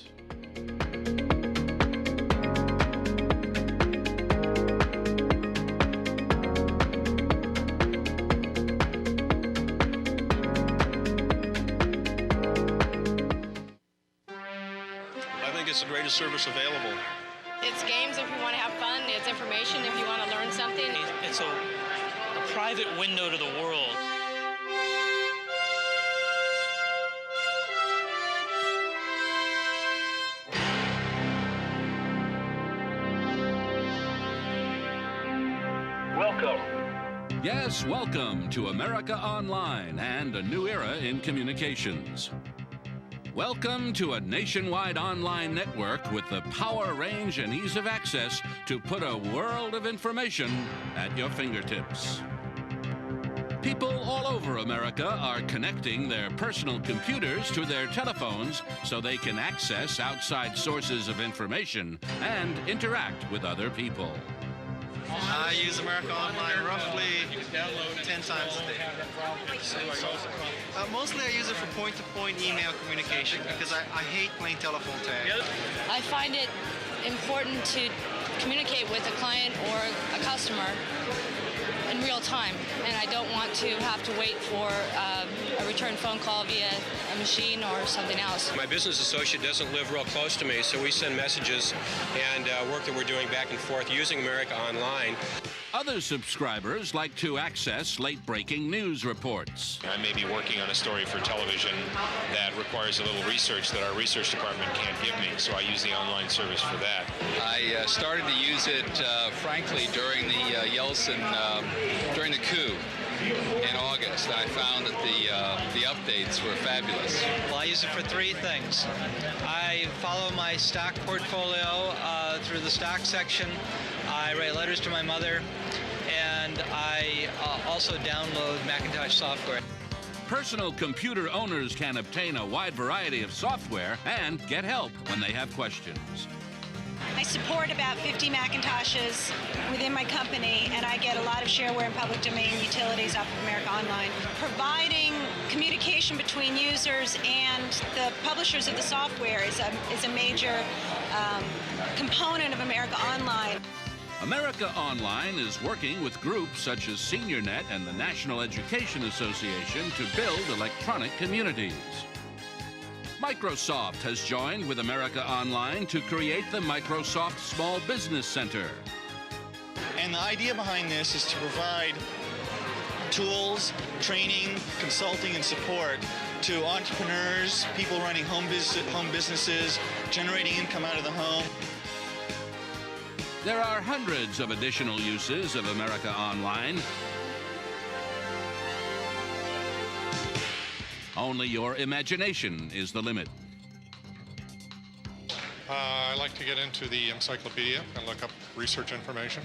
I think it's the greatest service available. It's games if you want to have fun. It's information if you want to learn something. It's a private window to the world. Welcome. Yes, welcome to America Online and a new era in communications. Welcome to a nationwide online network with the power, range, and ease of access to put a world of information at your fingertips. People all over America are connecting their personal computers to their telephones so they can access outside sources of information and interact with other people. I use America Online roughly 10 times a day. Mostly I use it for point-to-point email communication because I hate playing telephone tag. I find it important to communicate with a client or a customer in real time, and I don't want to have to wait for a return phone call via a machine or something else. My business associate doesn't live real close to me, so we send messages and work that we're doing back and forth using America Online. Other subscribers like to access late-breaking news reports. I may be working on a story for television that requires a little research that our research department can't give me, so I use the online service for that. I started to use it, frankly, during the Yeltsin, during the coup in August. I found that the updates were fabulous. Well, I use it for three things. I follow my stock portfolio through the stock section. I write letters to my mother, and I also download Macintosh software. Personal computer owners can obtain a wide variety of software and get help when they have questions. I support about 50 Macintoshes within my company, and I get a lot of shareware and public domain utilities off of America Online. Providing communication between users and the publishers of the software is a major component of America Online. America Online is working with groups such as SeniorNet and the National Education Association to build electronic communities. Microsoft has joined with America Online to create the Microsoft Small Business Center. And the idea behind this is to provide tools, training, consulting, and support to entrepreneurs, people running home businesses, generating income out of the home. There are hundreds of additional uses of America Online. Only your imagination is the limit. I like to get into the encyclopedia and look up research information.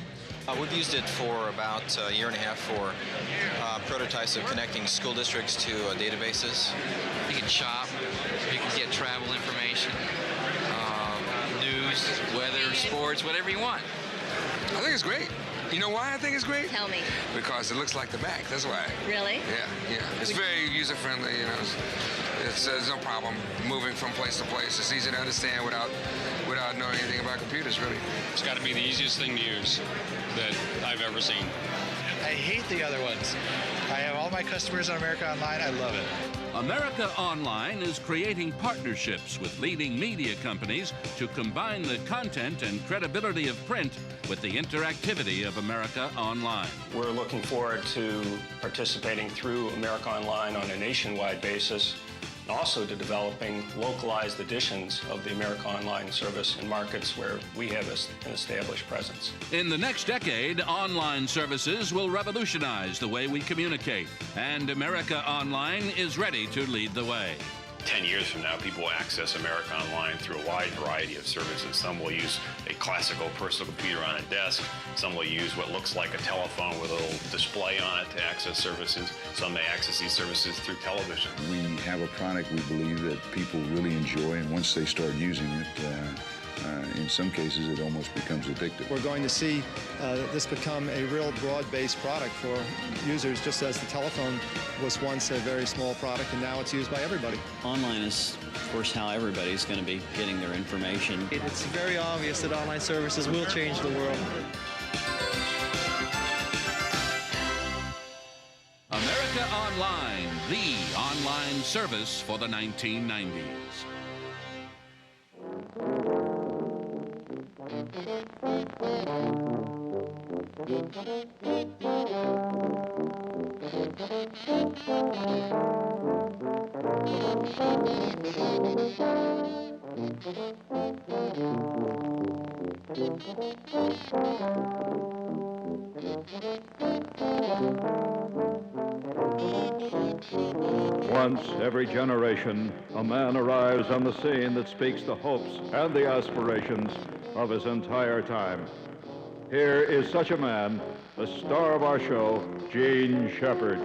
We've used it for about a year and a half for prototypes of connecting school districts to databases. You can shop, you can get travel information, news, weather, sports, whatever you want. I think it's great. You know why I think it's great? Tell me. Because it looks like the Mac, that's why. Really? Yeah. It's very user-friendly, you know. There's no problem moving from place to place. It's easy to understand without knowing anything about computers, really. It's got to be the easiest thing to use that I've ever seen. I hate the other ones. I have all my customers on America Online. I love it. America Online is creating partnerships with leading media companies to combine the content and credibility of print with the interactivity of America Online. We're looking forward to participating through America Online on a nationwide basis, and also to developing localized editions of the America Online service in markets where we have an established presence. In the next decade, online services will revolutionize the way we communicate, and America Online is ready to lead the way. 10 years from now, people will access America Online through a wide variety of services. Some will use a classical personal computer on a desk. Some will use what looks like a telephone with a little display on it to access services. Some may access these services through television. We have a product we believe that people really enjoy, and once they start using it, in some cases it almost becomes addictive. We're going to see this become a real broad-based product for users, just as the telephone was once a very small product and now it's used by everybody. Online is, of course, how everybody's going to be getting their information. It's very obvious that online services will change the world. America Online, the online service for the 1990s. Once every generation, a man arrives on the scene that speaks the hopes and the aspirations of his entire time. Here is such a man, the star of our show, Gene Shepard.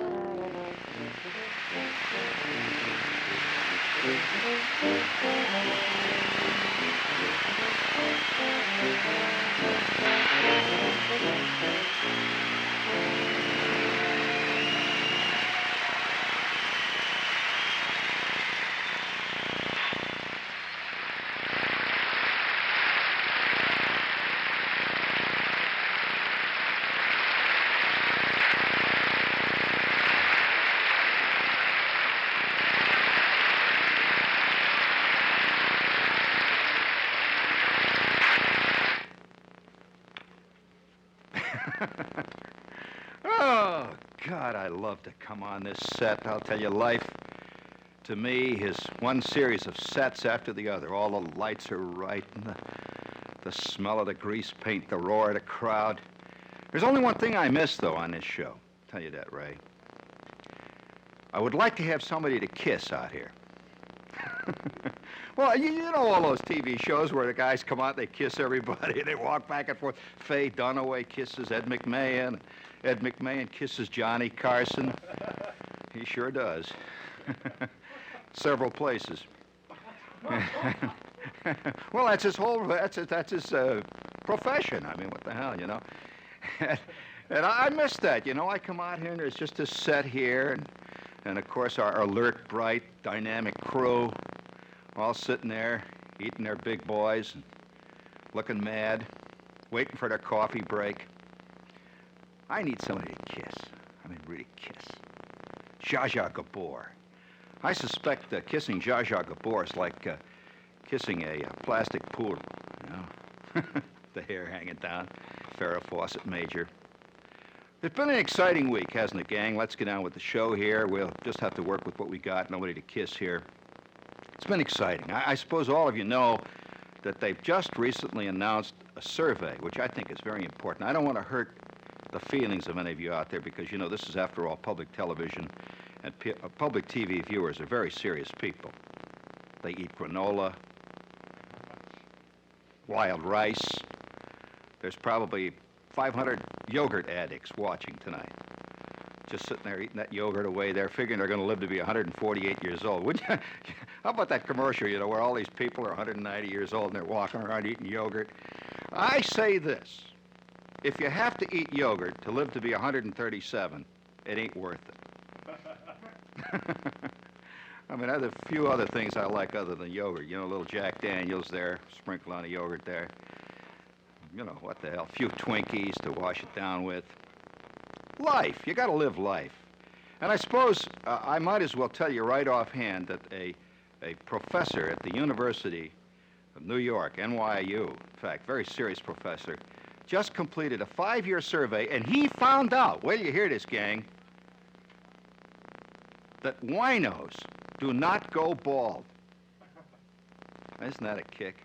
Oh, God, I love to come on this set. I'll tell you, life, to me, is one series of sets after the other. All the lights are right, and the smell of the grease paint, the roar of the crowd. There's only one thing I miss, though, on this show. I'll tell you that, Ray. I would like to have somebody to kiss out here. Well, you know all those TV shows where the guys come out, they kiss everybody, they walk back and forth. Faye Dunaway kisses Ed McMahon. Ed McMahon kisses Johnny Carson. He sure does. Several places. Well, that's his whole, that's his profession. I mean, what the hell, you know? And I miss that, you know. I come out here and there's just this set here, and of course our alert, bright, dynamic crew, all sitting there, eating their big boys, and looking mad, waiting for their coffee break. I need somebody to kiss. I mean, really kiss. Zsa Zsa Gabor. I suspect kissing Zsa Zsa Gabor is like kissing a plastic poodle, you know? The hair hanging down. Farrah Fawcett Major. It's been an exciting week, hasn't it, gang? Let's get on with the show here. We'll just have to work with what we got. Nobody to kiss here. It's been exciting. I suppose all of you know that they've just recently announced a survey, which I think is very important. I don't want to hurt the feelings of any of you out there because, you know, this is, after all, public television, and public TV viewers are very serious people. They eat granola, wild rice. There's probably 500 yogurt addicts watching tonight. Just sitting there eating that yogurt away there, figuring they're going to live to be 148 years old. Wouldn't you? How about that commercial, you know, where all these people are 190 years old and they're walking around eating yogurt? I say this. If you have to eat yogurt to live to be 137, it ain't worth it. I mean, there's a few other things I like other than yogurt. You know, a little Jack Daniels there, sprinkle on a yogurt there. You know, what the hell, a few Twinkies to wash it down with. Life, you got to live life. And I suppose I might as well tell you right offhand that a professor at the University of New York, NYU, in fact, very serious professor, just completed a 5-year survey, and he found out, wait till you hear this, gang, that winos do not go bald. Isn't that a kick?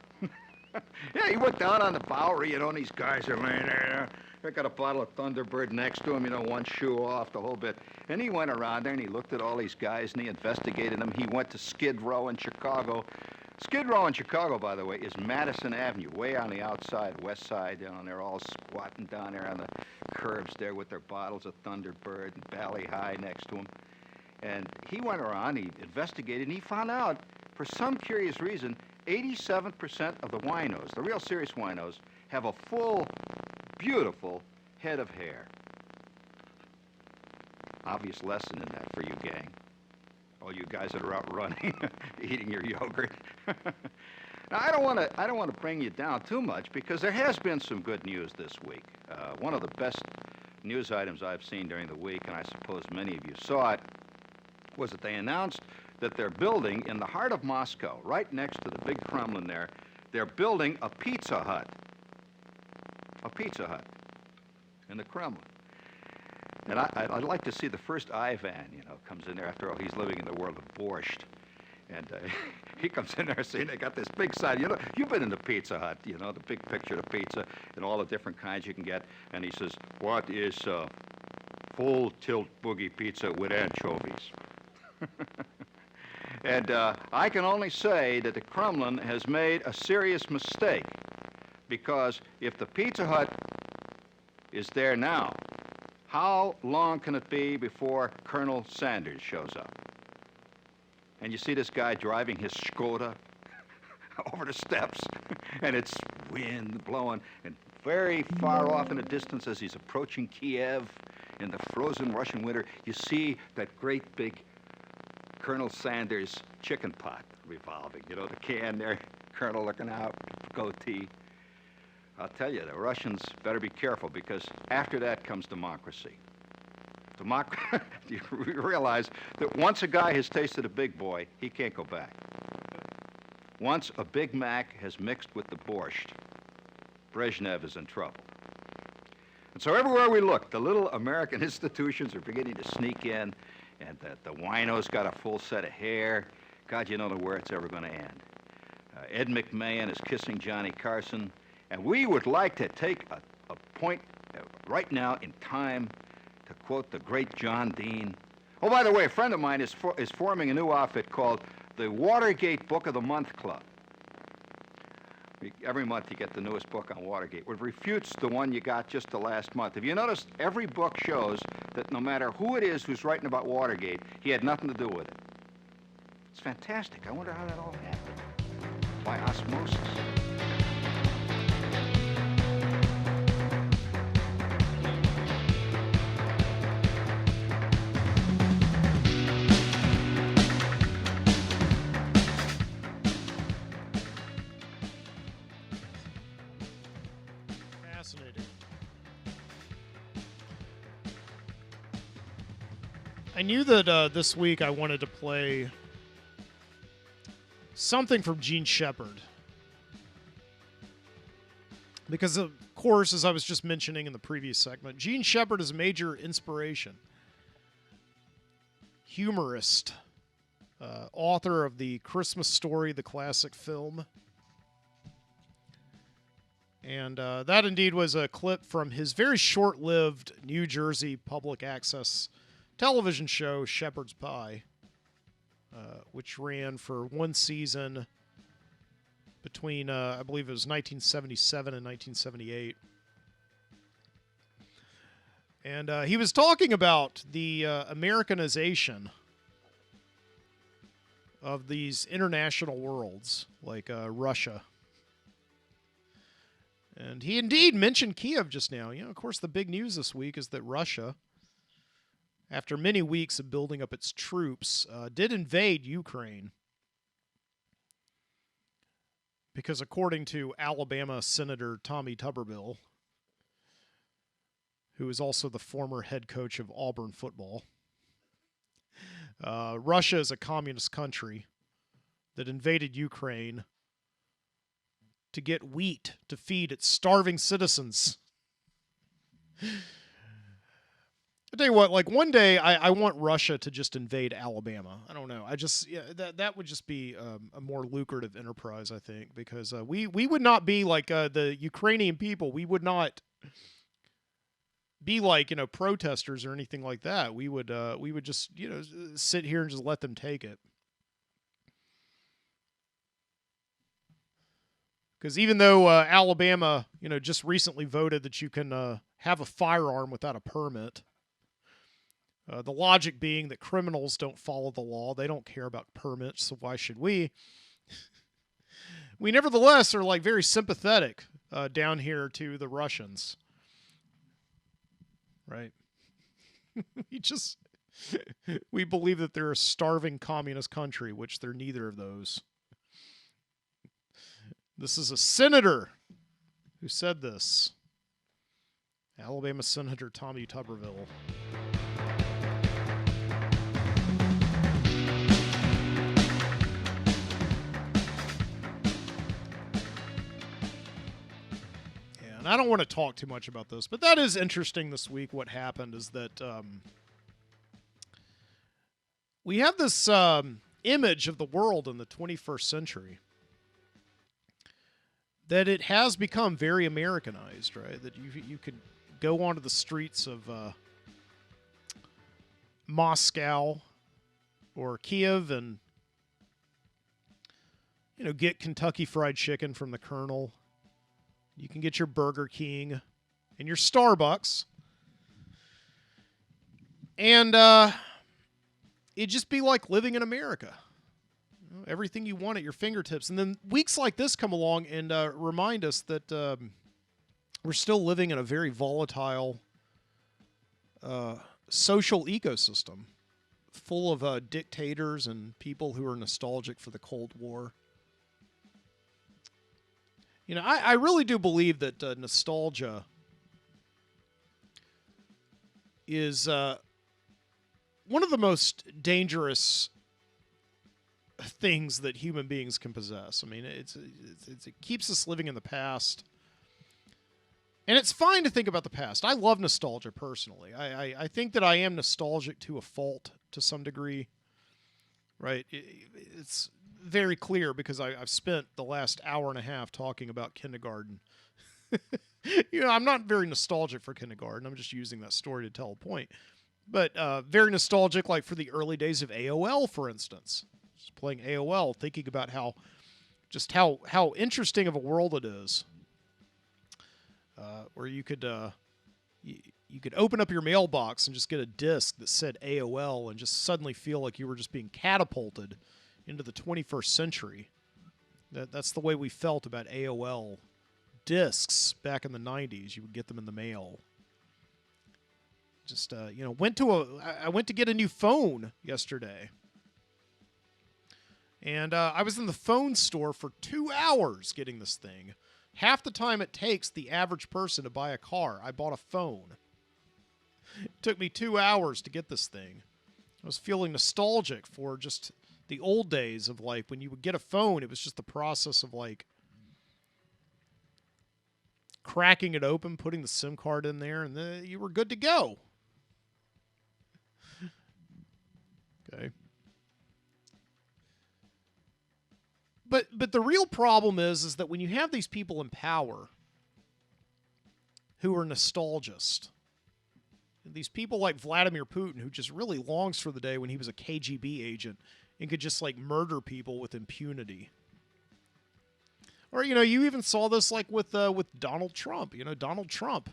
Yeah, he went down on the Bowery, you know, and these guys are laying there. They got a bottle of Thunderbird next to him, you know, one shoe off, the whole bit. And he went around there and he looked at all these guys and he investigated them. He went to Skid Row in Chicago. Skid Row in Chicago, by the way, is Madison Avenue, way on the outside, west side, you know, and they're all squatting down there on the curbs there with their bottles of Thunderbird and Bally High next to them. And he went around, he investigated, and he found out, for some curious reason, 87% of the winos, the real serious winos, have a full, beautiful head of hair. Obvious lesson in that for you, gang. All you guys that are out running, eating your yogurt. Now, I don't want to bring you down too much because there has been some good news this week. One of the best news items I've seen during the week, and I suppose many of you saw it, was that they announced that they're building in the heart of Moscow, right next to the big Kremlin there, they're building a Pizza Hut. A Pizza Hut in the Kremlin. And I'd like to see the first Ivan, you know, comes in there. After all, he's living in the world of borscht. And he comes in there saying they got this big sign. You know, you've been in the Pizza Hut, you know, the big picture of pizza and all the different kinds you can get. And he says, what is full tilt boogie pizza with anchovies? And I can only say that the Kremlin has made a serious mistake, because if the Pizza Hut is there now, how long can it be before Colonel Sanders shows up? And you see this guy driving his Skoda over the steps, and it's wind blowing, and very far off in the distance as he's approaching Kiev in the frozen Russian winter, you see that great big Colonel Sanders chicken pot revolving. You know, the can there, Colonel looking out, goatee. I'll tell you, the Russians better be careful, because after that comes democracy. You realize that once a guy has tasted a big boy, he can't go back. Once a Big Mac has mixed with the borscht, Brezhnev is in trouble. And so everywhere we look, the little American institutions are beginning to sneak in, and the wino's got a full set of hair. God, you don't know where it's ever going to end. Ed McMahon is kissing Johnny Carson, and we would like to take a point right now in time to quote the great John Dean. Oh, by the way, a friend of mine is forming a new outfit called the Watergate Book of the Month Club. Every month you get the newest book on Watergate, which refutes the one you got just the last month. Have you noticed every book shows that no matter who it is who's writing about Watergate, he had nothing to do with it? It's fantastic. I wonder how that all happened. By osmosis. Fascinating. I knew that this week I wanted to play something from Gene Shepard. Because, of course, as I was just mentioning in the previous segment, Gene Shepard is a major inspiration. Humorist. Author of the Christmas Story, the classic film. And that indeed was a clip from his very short-lived New Jersey public access television show, Shepherd's Pie, which ran for one season between, I believe it was 1977 and 1978. And he was talking about the Americanization of these international worlds, like Russia. And he indeed mentioned Kiev just now. You know, of course, the big news this week is that Russia, after many weeks of building up its troops, did invade Ukraine. Because according to Alabama Senator Tommy Tuberville, who is also the former head coach of Auburn football, Russia is a communist country that invaded Ukraine to get wheat to feed its starving citizens. I tell you what, like one day I want Russia to just invade Alabama. I don't know. That would just be a more lucrative enterprise, I think, because we would not be like the Ukrainian people. We would not be like, protesters or anything like that. We would just, sit here and just let them take it. Because even though Alabama, just recently voted that you can have a firearm without a permit, the logic being that criminals don't follow the law. They don't care about permits, so why should we? We nevertheless are like very sympathetic down here to the Russians. Right? We believe that they're a starving communist country, which they're neither of those. This is a senator who said this. Alabama Senator Tommy Tuberville. And I don't want to talk too much about this, but that is interesting this week. What happened is that we have this image of the world in the 21st century that it has become very Americanized, right? That you could go onto the streets of Moscow or Kiev and get Kentucky Fried Chicken from the Colonel. You can get your Burger King and your Starbucks. And it'd just be like living in America. Everything you want at your fingertips. And then weeks like this come along and remind us that we're still living in a very volatile social ecosystem full of dictators and people who are nostalgic for the Cold War. I really do believe that nostalgia is one of the most dangerous things that human beings can possess. I mean, it keeps us living in the past. And it's fine to think about the past. I love nostalgia personally. I think that I am nostalgic to a fault to some degree. Right? It's very clear because I've spent the last hour and a half talking about kindergarten. I'm not very nostalgic for kindergarten. I'm just using that story to tell a point. But very nostalgic, like for the early days of AOL, for instance. Just playing AOL, thinking about how interesting of a world it is. Where you could open up your mailbox and just get a disc that said AOL and just suddenly feel like you were just being catapulted into the 21st century. That's the way we felt about AOL discs back in the 90s. You would get them in the mail. Just I went to get a new phone yesterday. And I was in the phone store for 2 hours getting this thing. Half the time it takes the average person to buy a car. I bought a phone. It took me 2 hours to get this thing. I was feeling nostalgic for just the old days of like when you would get a phone, it was just the process of like cracking it open, putting the SIM card in there, and then you were good to go. Okay. But the real problem is that when you have these people in power who are nostalgists, these people like Vladimir Putin, who just really longs for the day when he was a KGB agent and could just like murder people with impunity. Or you even saw this like with Donald Trump. Donald Trump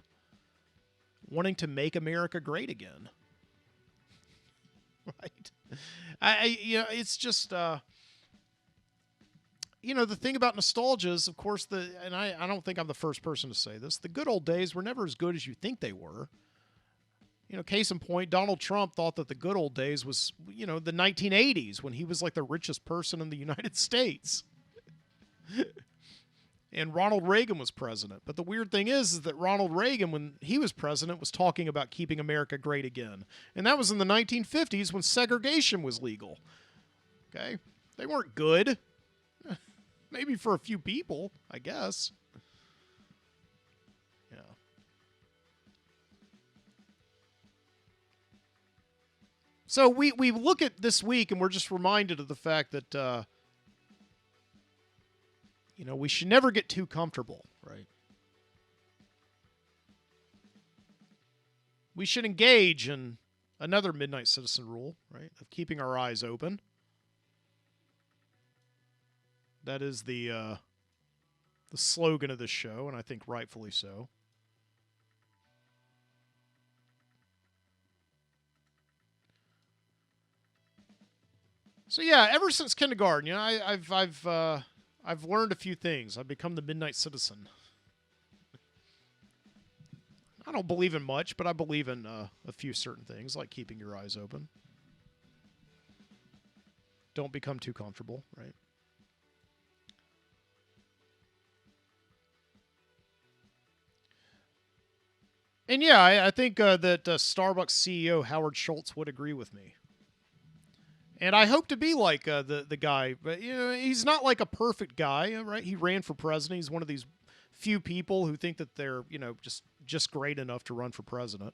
wanting to make America great again. Right? It's just. The thing about nostalgia is, of course, and I don't think I'm the first person to say this, the good old days were never as good as you think they were. Case in point, Donald Trump thought that the good old days was, the 1980s when he was like the richest person in the United States. And Ronald Reagan was president. But the weird thing is that Ronald Reagan, when he was president, was talking about keeping America great again. And that was in the 1950s when segregation was legal. Okay? They weren't good. Maybe for a few people, I guess. Yeah. So we look at this week and we're just reminded of the fact that, we should never get too comfortable, right? We should engage in another Midnight Citizen rule, right, of keeping our eyes open. That is the slogan of this show, and I think rightfully so. So yeah, ever since kindergarten, I've learned a few things. I've become the Midnight Citizen. I don't believe in much, but I believe in a few certain things, like keeping your eyes open. Don't become too comfortable, right? And yeah, I think that Starbucks CEO Howard Schultz would agree with me. And I hope to be like the guy, but he's not like a perfect guy, right? He ran for president. He's one of these few people who think that they're just great enough to run for president.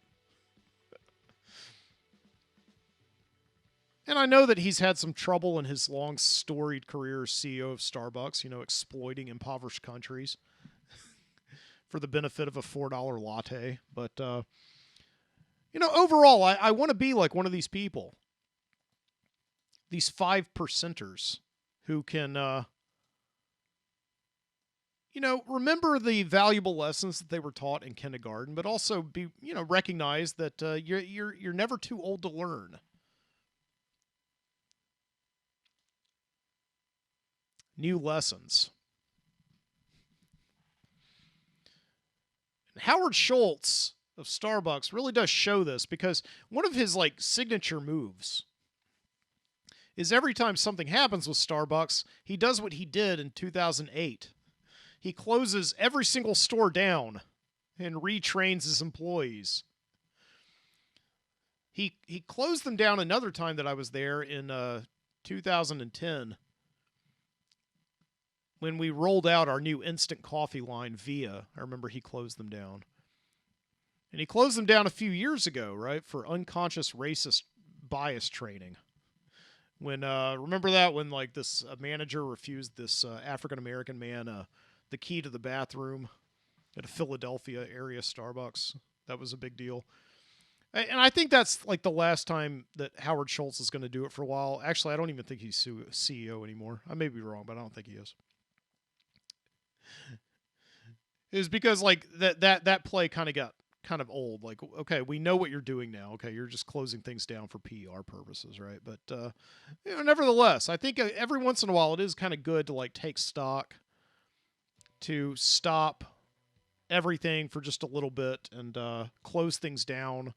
And I know that he's had some trouble in his long storied career as CEO of Starbucks, exploiting impoverished countries for the benefit of a $4 latte. But, overall, I want to be like one of these people. These 5%ers who can, remember the valuable lessons that they were taught in kindergarten, but also be, recognize that you're never too old to learn. New lessons. Howard Schultz of Starbucks really does show this because one of his signature moves is every time something happens with Starbucks, he does what he did in 2008. He closes every single store down and retrains his employees. He closed them down another time that I was there in 2010 when we rolled out our new instant coffee line Via. I remember he closed them down. And he closed them down a few years ago, right, for unconscious racist bias training. When remember that when like this manager refused this African American man the key to the bathroom at a Philadelphia area Starbucks. That was a big deal. And I think that's like the last time that Howard Schultz is going to do it for a while. Actually, I don't even think he's CEO anymore. I may be wrong, but I don't think he is. It was because like that play kind of got kind of old. Like, okay, we know what you're doing now. Okay, you're just closing things down for PR purposes, right? But nevertheless, I think every once in a while it is kind of good to like take stock, to stop everything for just a little bit and close things down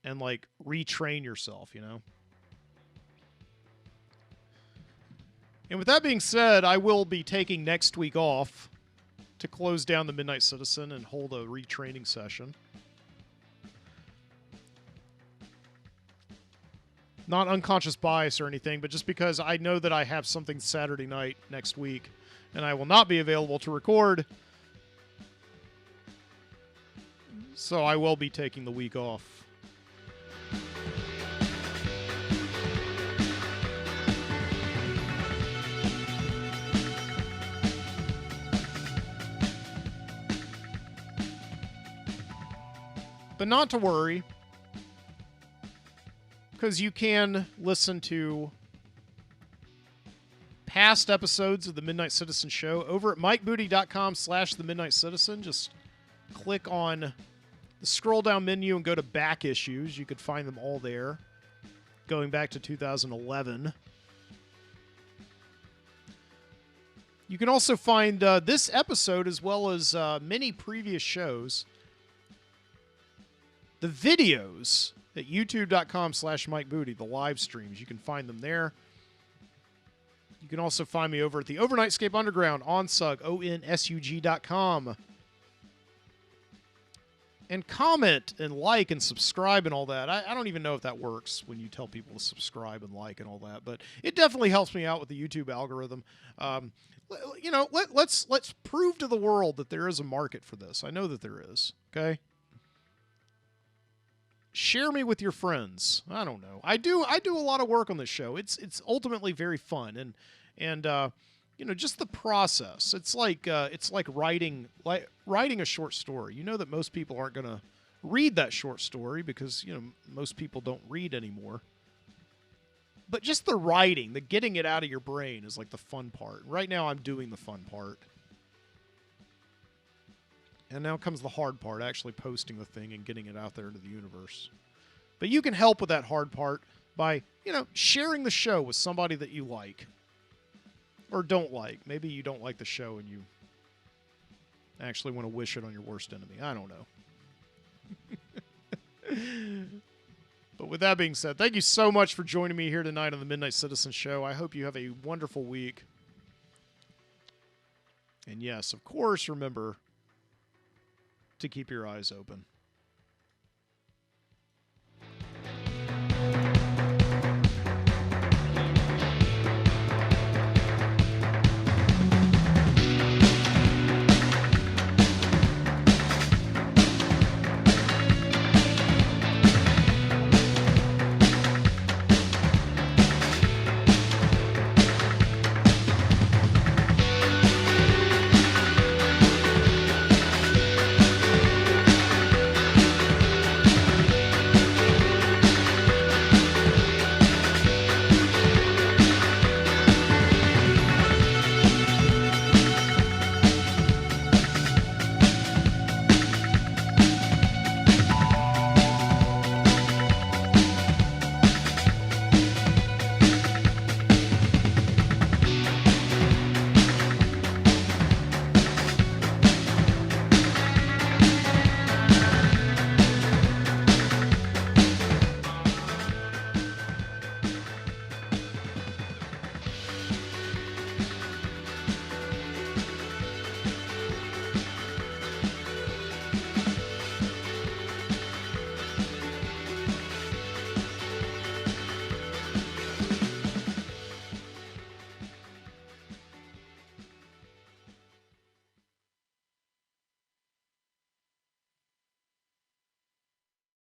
and like retrain yourself, you know? And with that being said, I will be taking next week off to close down the Midnight Citizen and hold a retraining session. Not unconscious bias or anything, but just because I know that I have something Saturday night next week and I will not be available to record. So I will be taking the week off. But not to worry, because you can listen to past episodes of the Midnight Citizen show over at mikebooty.com/The Midnight Citizen. Just click on the scroll down menu and go to back issues. You could find them all there, going back to 2011. You can also find this episode as well as many previous shows. The videos at youtube.com/MikeBooty, the live streams. You can find them there. You can also find me over at the Overnightscape Underground on SUG, ONSUG.com. And comment and like and subscribe and all that. I don't even know if that works when you tell people to subscribe and like and all that, but it definitely helps me out with the YouTube algorithm. Let's prove to the world that there is a market for this. I know that there is, okay? Share me with your friends. I don't know. I do a lot of work on this show. It's ultimately very fun and just the process. It's like writing a short story. You know that most people aren't going to read that short story because most people don't read anymore. But just the writing, the getting it out of your brain is like the fun part. Right now I'm doing the fun part. And now comes the hard part, actually posting the thing and getting it out there into the universe. But you can help with that hard part by, sharing the show with somebody that you like. Or don't like. Maybe you don't like the show and you actually want to wish it on your worst enemy. I don't know. But with that being said, thank you so much for joining me here tonight on the Midnight Citizen Show. I hope you have a wonderful week. And yes, of course, remember to keep your eyes open.